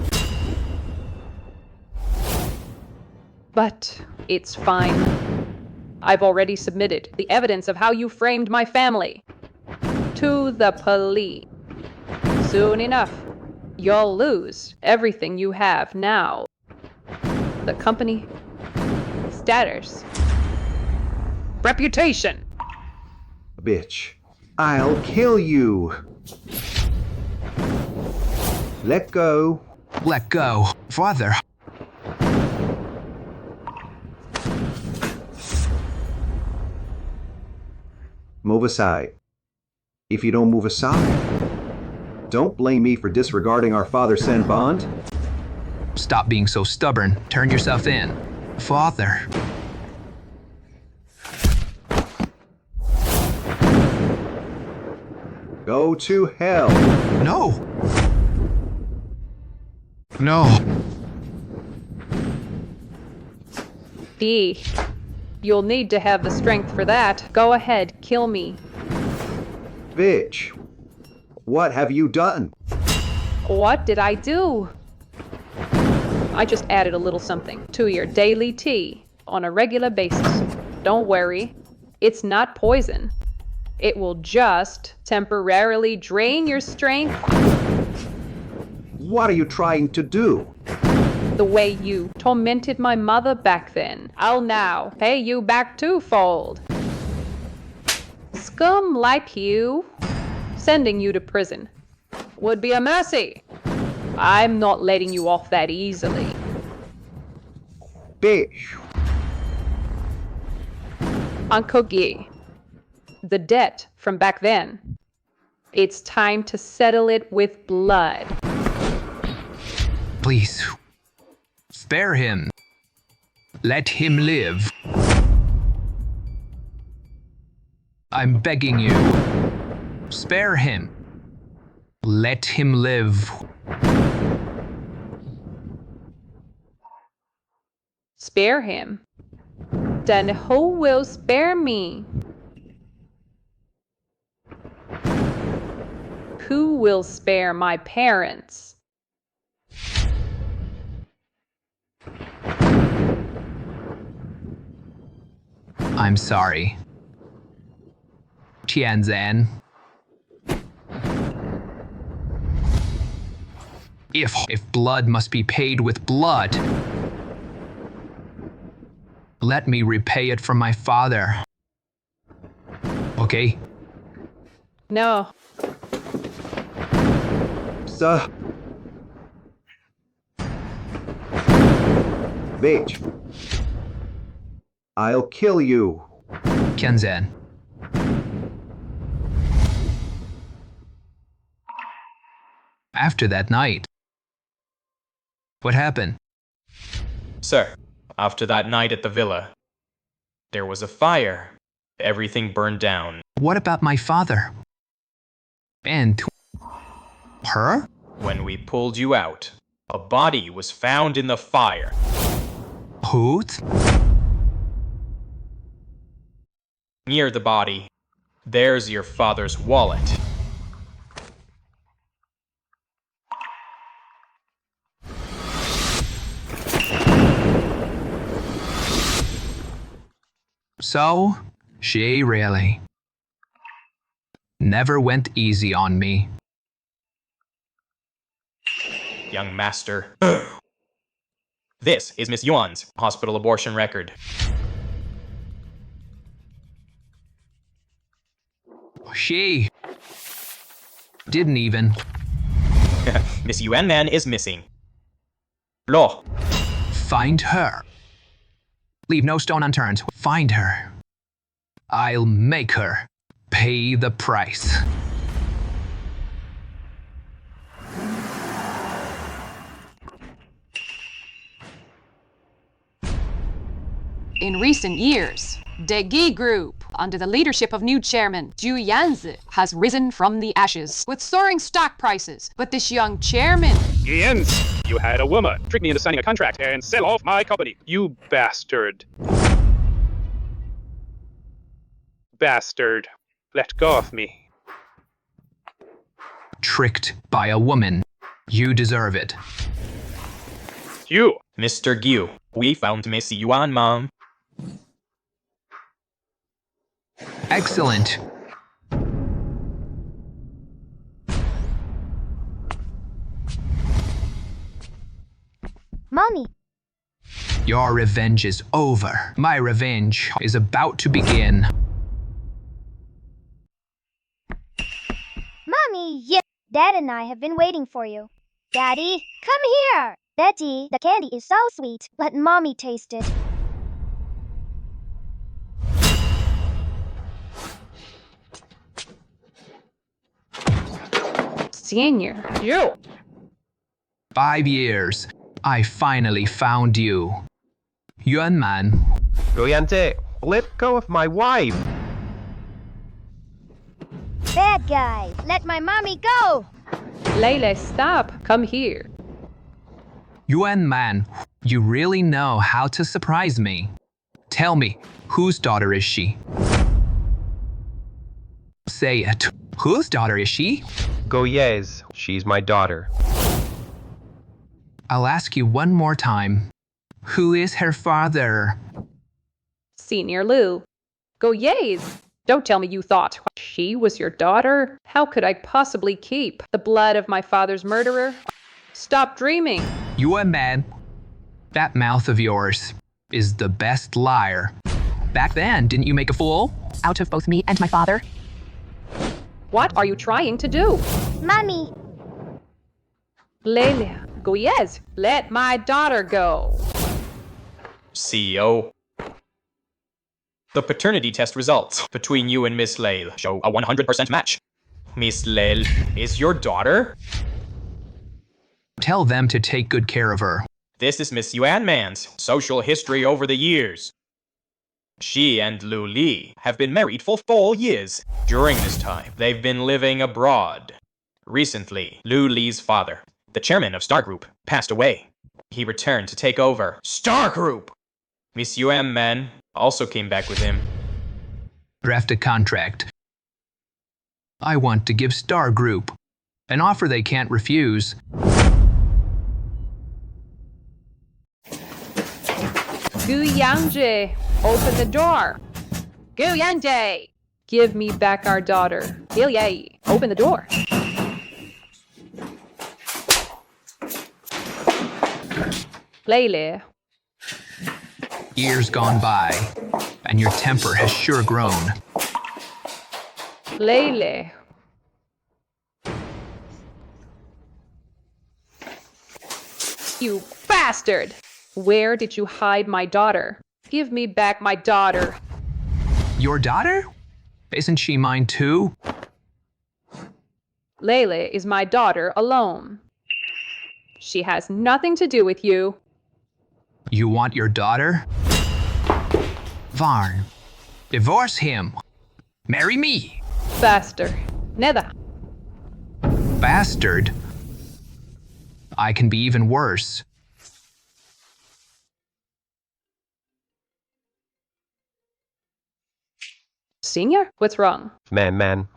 But it's fine. I've already submitted the evidence of how you framed my family to the police. Soon enough, you'll lose everything you have now. The company, status, reputation. Bitch, I'll kill you. Let go. Let go. Father. Move aside. If you don't move aside, don't blame me for disregarding our father-son bond. Stop being so stubborn. Turn yourself in. Father. Go to hell. No. No. D. You'll need to have the strength for that. Go ahead, kill me. Bitch, what have you done? What did I do? I just added a little something to your daily tea on a regular basis. Don't worry, it's not poison. It will just temporarily drain your strength. What are you trying to do? The way you tormented my mother back then, I'll now pay you back twofold. Scum like you, sending you to prison would be a mercy. I'm not letting you off that easily. Bitch. Uncle Guy, the debt from back then, it's time to settle it with blood. Please. Spare him. Let him live. I'm begging you. Spare him. Let him live. Spare him? Then who will spare me? Who will spare my parents? I'm sorry. Tianzan. If blood must be paid with blood, let me repay it from my father. Okay? No. Sir. Bitch. I'll kill you. Kenzan. After that night. What happened? Sir, after that night at the villa, there was a fire. Everything burned down. What about my father? And her? When we pulled you out, a body was found in the fire. Whose? Near the body, there's your father's wallet. So, she really never went easy on me. Young master. This is Miss Yuan's hospital abortion record. She didn't even. Miss Yuan Man is missing. Lo. Find her. Leave no stone unturned. Find her. I'll make her pay the price. In recent years, the Gi Group, under the leadership of new chairman Zhu Yanzi, has risen from the ashes with soaring stock prices. But this young chairman... Jens, you had a woman trick me into signing a contract and sell off my company. You bastard. Bastard. Let go of me. Tricked by a woman. You deserve it. You. Mr. Gyu, we found Miss Yuan, Mom. Excellent. Mommy. Your revenge is over. My revenge is about to begin. Mommy, yeah. Dad and I have been waiting for you. Daddy, come here. Betty, the candy is so sweet. Let Mommy taste it. Senior, you. 5 years. I finally found you. Yuan Man. Goyante, let go of my wife. Bad guy, let my mommy go. Lele, stop. Come here. Yuan Man, you really know how to surprise me. Tell me, whose daughter is she? Say it. Whose daughter is she? Goyes, she's my daughter. I'll ask you one more time. Who is her father? Senior Lu. Goyes. Don't tell me you thought she was your daughter. How could I possibly keep the blood of my father's murderer? Stop dreaming. Yuan Man, that mouth of yours is the best liar. Back then, didn't you make a fool out of both me and my father? What are you trying to do? Mommy. Lele, Goyes, let my daughter go. CEO. The paternity test results between you and Miss Lail show a 100% match. Miss Lail is your daughter? Tell them to take good care of her. This is Miss Yuan Man's social history over the years. She and Lu Li have been married for 4 years. During this time, they've been living abroad. Recently, Lu Li's father, the chairman of Star Group, passed away. He returned to take over Star Group. Miss Yuan Man also came back with him. Draft a contract. I want to give Star Group an offer they can't refuse. Gu Yangji, open the door. Gu Yangji, give me back our daughter. Ilye, open the door. Lele. Years gone by, and your temper has sure grown. Lele. You bastard! Where did you hide my daughter? Give me back my daughter. Your daughter? Isn't she mine too? Lele is my daughter alone. She has nothing to do with you. You want your daughter? Varn, divorce him. Marry me. Faster. Neda. Bastard. I can be even worse. Senior? What's wrong? Man.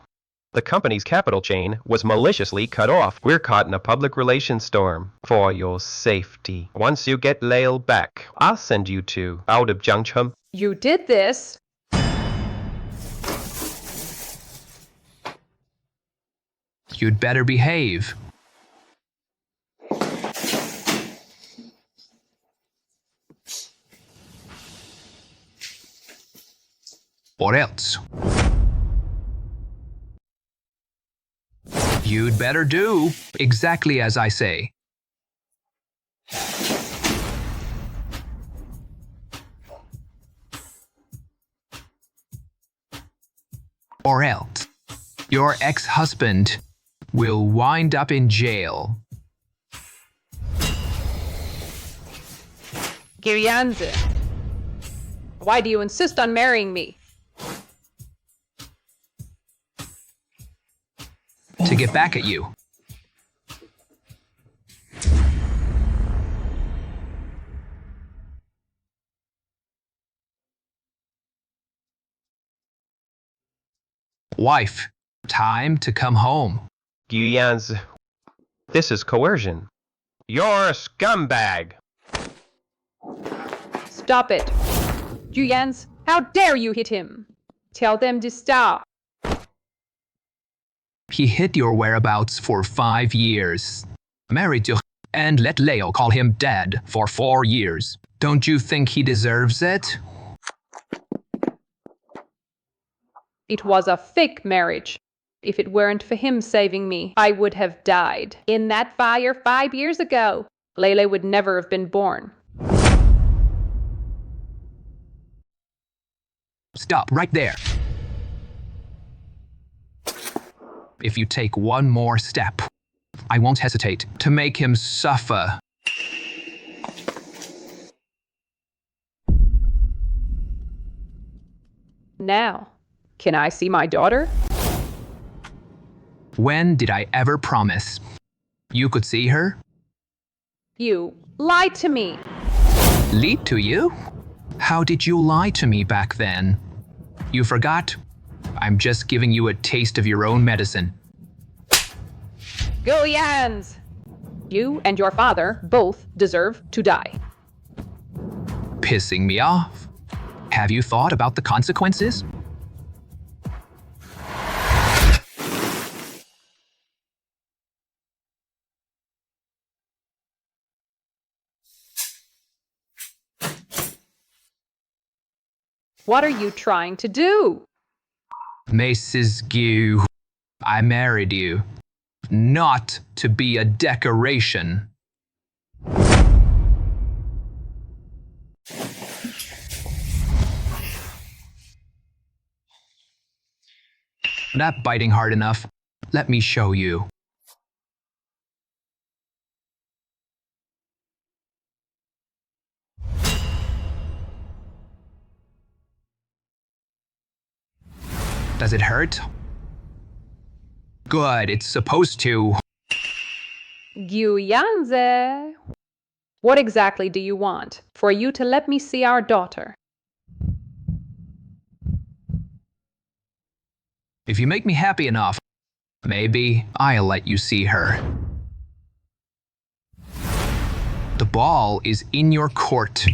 The company's capital chain was maliciously cut off. We're caught in a public relations storm. For your safety. Once you get Lael back, I'll send you to out of Jungchum. You did this. You'd better behave. Or else. You'd better do exactly as I say. Or else, your ex-husband will wind up in jail. Girianze. Why do you insist on marrying me? To get back at you. Wife, time to come home. Guyans, this is coercion. You're a scumbag. Stop it. Juyans, how dare you hit him? Tell them to stop. He hid your whereabouts for 5 years. Married you and let Leo call him dead for 4 years. Don't you think he deserves it? It was a fake marriage. If it weren't for him saving me, I would have died. In that fire 5 years ago, Lele would never have been born. Stop right there. If you take one more step, I won't hesitate to make him suffer. Now, can I see my daughter? When did I ever promise you could see her? You lied to me. Lied to you? How did you lie to me back then? You forgot? I'm just giving you a taste of your own medicine. Go Yans! You and your father both deserve to die. Pissing me off. Have you thought about the consequences? What are you trying to do? Mrs. Gu, I married you, not to be a decoration. Not biting hard enough. Let me show you. Does it hurt? Good, it's supposed to. Guyanze. What exactly do you want? For you to let me see our daughter? If you make me happy enough, maybe I'll let you see her. The ball is in your court.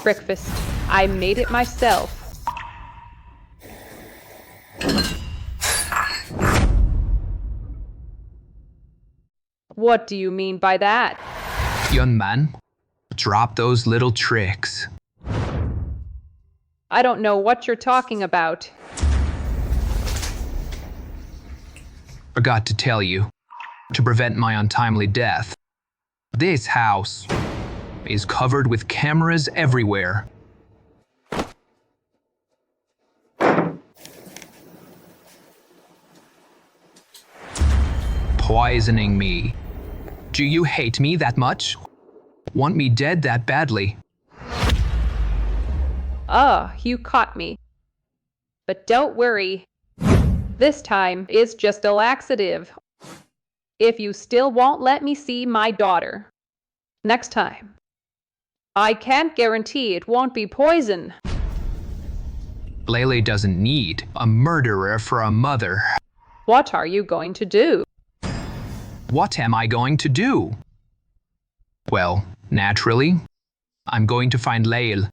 Breakfast. I made it myself. What do you mean by that? Young man, drop those little tricks. I don't know what you're talking about. Forgot to tell you, to prevent my untimely death, this house is covered with cameras everywhere. Poisoning me. Do you hate me that much? Want me dead that badly? You caught me. But don't worry. This time is just a laxative. If you still won't let me see my daughter. Next time. I can't guarantee it won't be poison. Lele doesn't need a murderer for a mother. What are you going to do? What am I going to do? Well, naturally, I'm going to find Lael,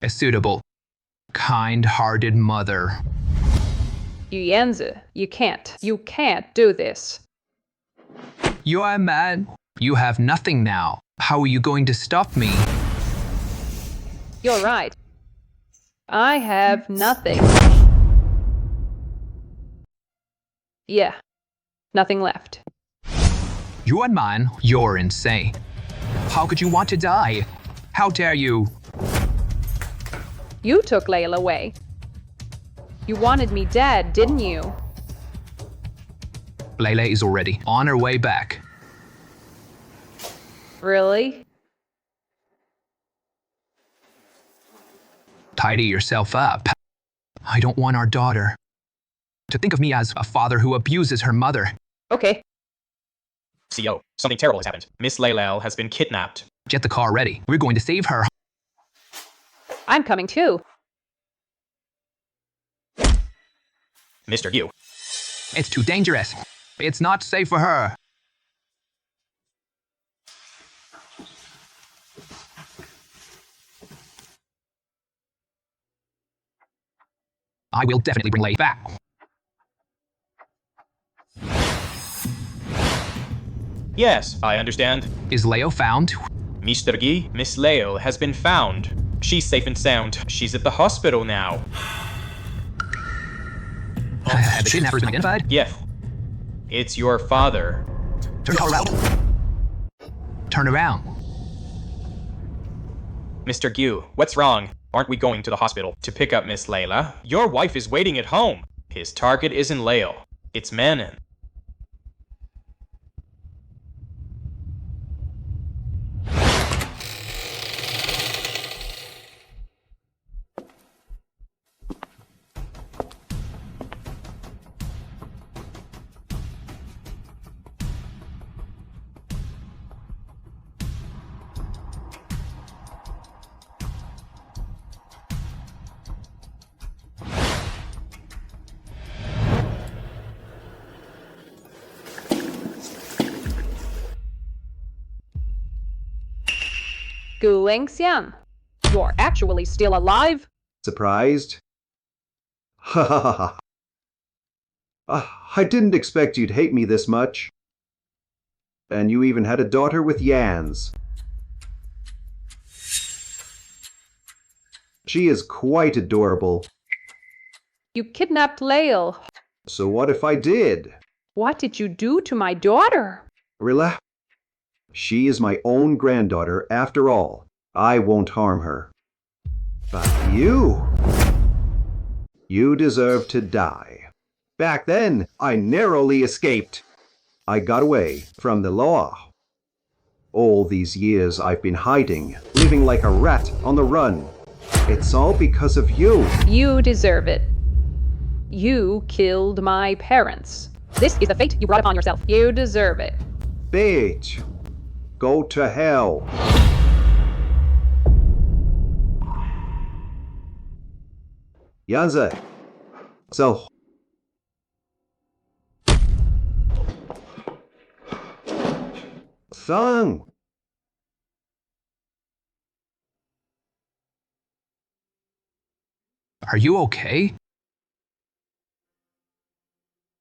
a suitable, kind-hearted mother. Yuyenzi, you can't do this. You are mad. You have nothing now. How are you going to stop me? You're right. I have nothing. Yeah, nothing left. Yuan Man, you're insane. How could you want to die? How dare you? You took Lael away. You wanted me dead, didn't you? Lele is already on her way back. Really? Tidy yourself up. I don't want our daughter to think of me as a father who abuses her mother. Okay. CO, something terrible has happened. Miss Lael has been kidnapped. Get the car ready. We're going to save her. I'm coming too. Mr. Yu. It's too dangerous. It's not safe for her. I will definitely bring Lei back. Yes, I understand. Is Leo found? Mr. Gi, Miss Lael has been found. She's safe and sound. She's at the hospital now. Have the kidnappers been identified? Yes. It's your father. Turn the car around. Turn around. Mr. Gyu, what's wrong? Aren't we going to the hospital to pick up Miss Layla? Your wife is waiting at home. His target isn't Lael. It's Manon. Gu Lingxian, you're actually still alive? Surprised? Ha ha ha ha. I didn't expect you'd hate me this much. And you even had a daughter with Yans. She is quite adorable. You kidnapped Lael. So what if I did? What did you do to my daughter? Relax. She is my own granddaughter after all. I won't harm her. But you deserve to die. Back then, I narrowly escaped. I got away from the law. All these years I've been hiding, living like a rat on the run. It's all because of you. You deserve it. You killed my parents. This is the fate you brought upon yourself. You deserve it. Bitch. Go to hell. Yanze. So. Sung. Are you okay?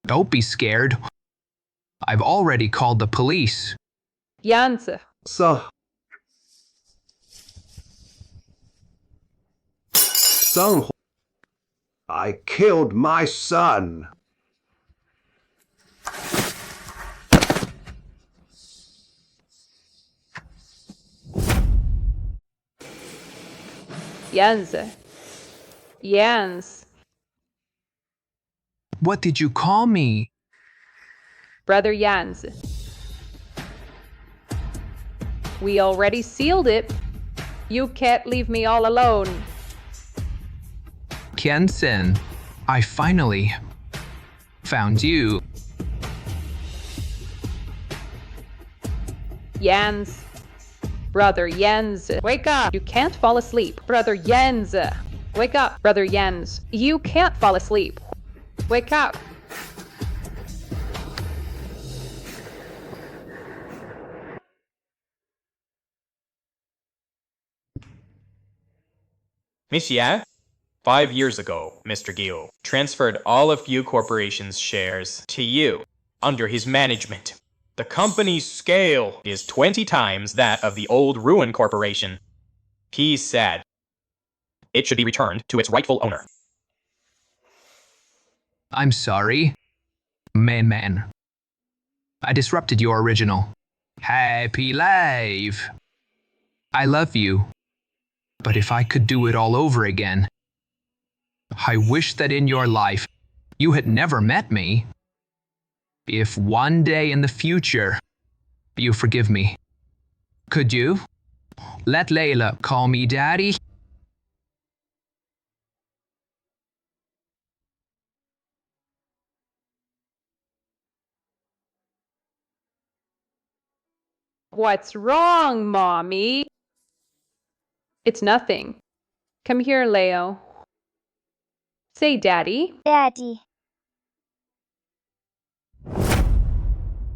Don't be scared. I've already called the police. Janse. Son, I killed my son. Janse. Jans. What did you call me? Brother Jans. We already sealed it. You can't leave me all alone. Kensen, I finally found you. Jens. Brother Jens. Wake up. You can't fall asleep. Brother Jens. Wake up, Brother Jens. You can't fall asleep. Wake up. Monsieur, 5 years ago, Mr. Guillaume transferred all of Yu Corporation's shares to you under his management. The company's scale is 20 times that of the old Ruin Corporation. He's sad. It should be returned to its rightful owner. I'm sorry. Man. I disrupted your original. Happy life. I love you. But if I could do it all over again, I wish that in your life you had never met me. If one day in the future you forgive me, could you let Layla call me Daddy? What's wrong, Mommy? It's nothing. Come here, Leo. Say Daddy. Daddy.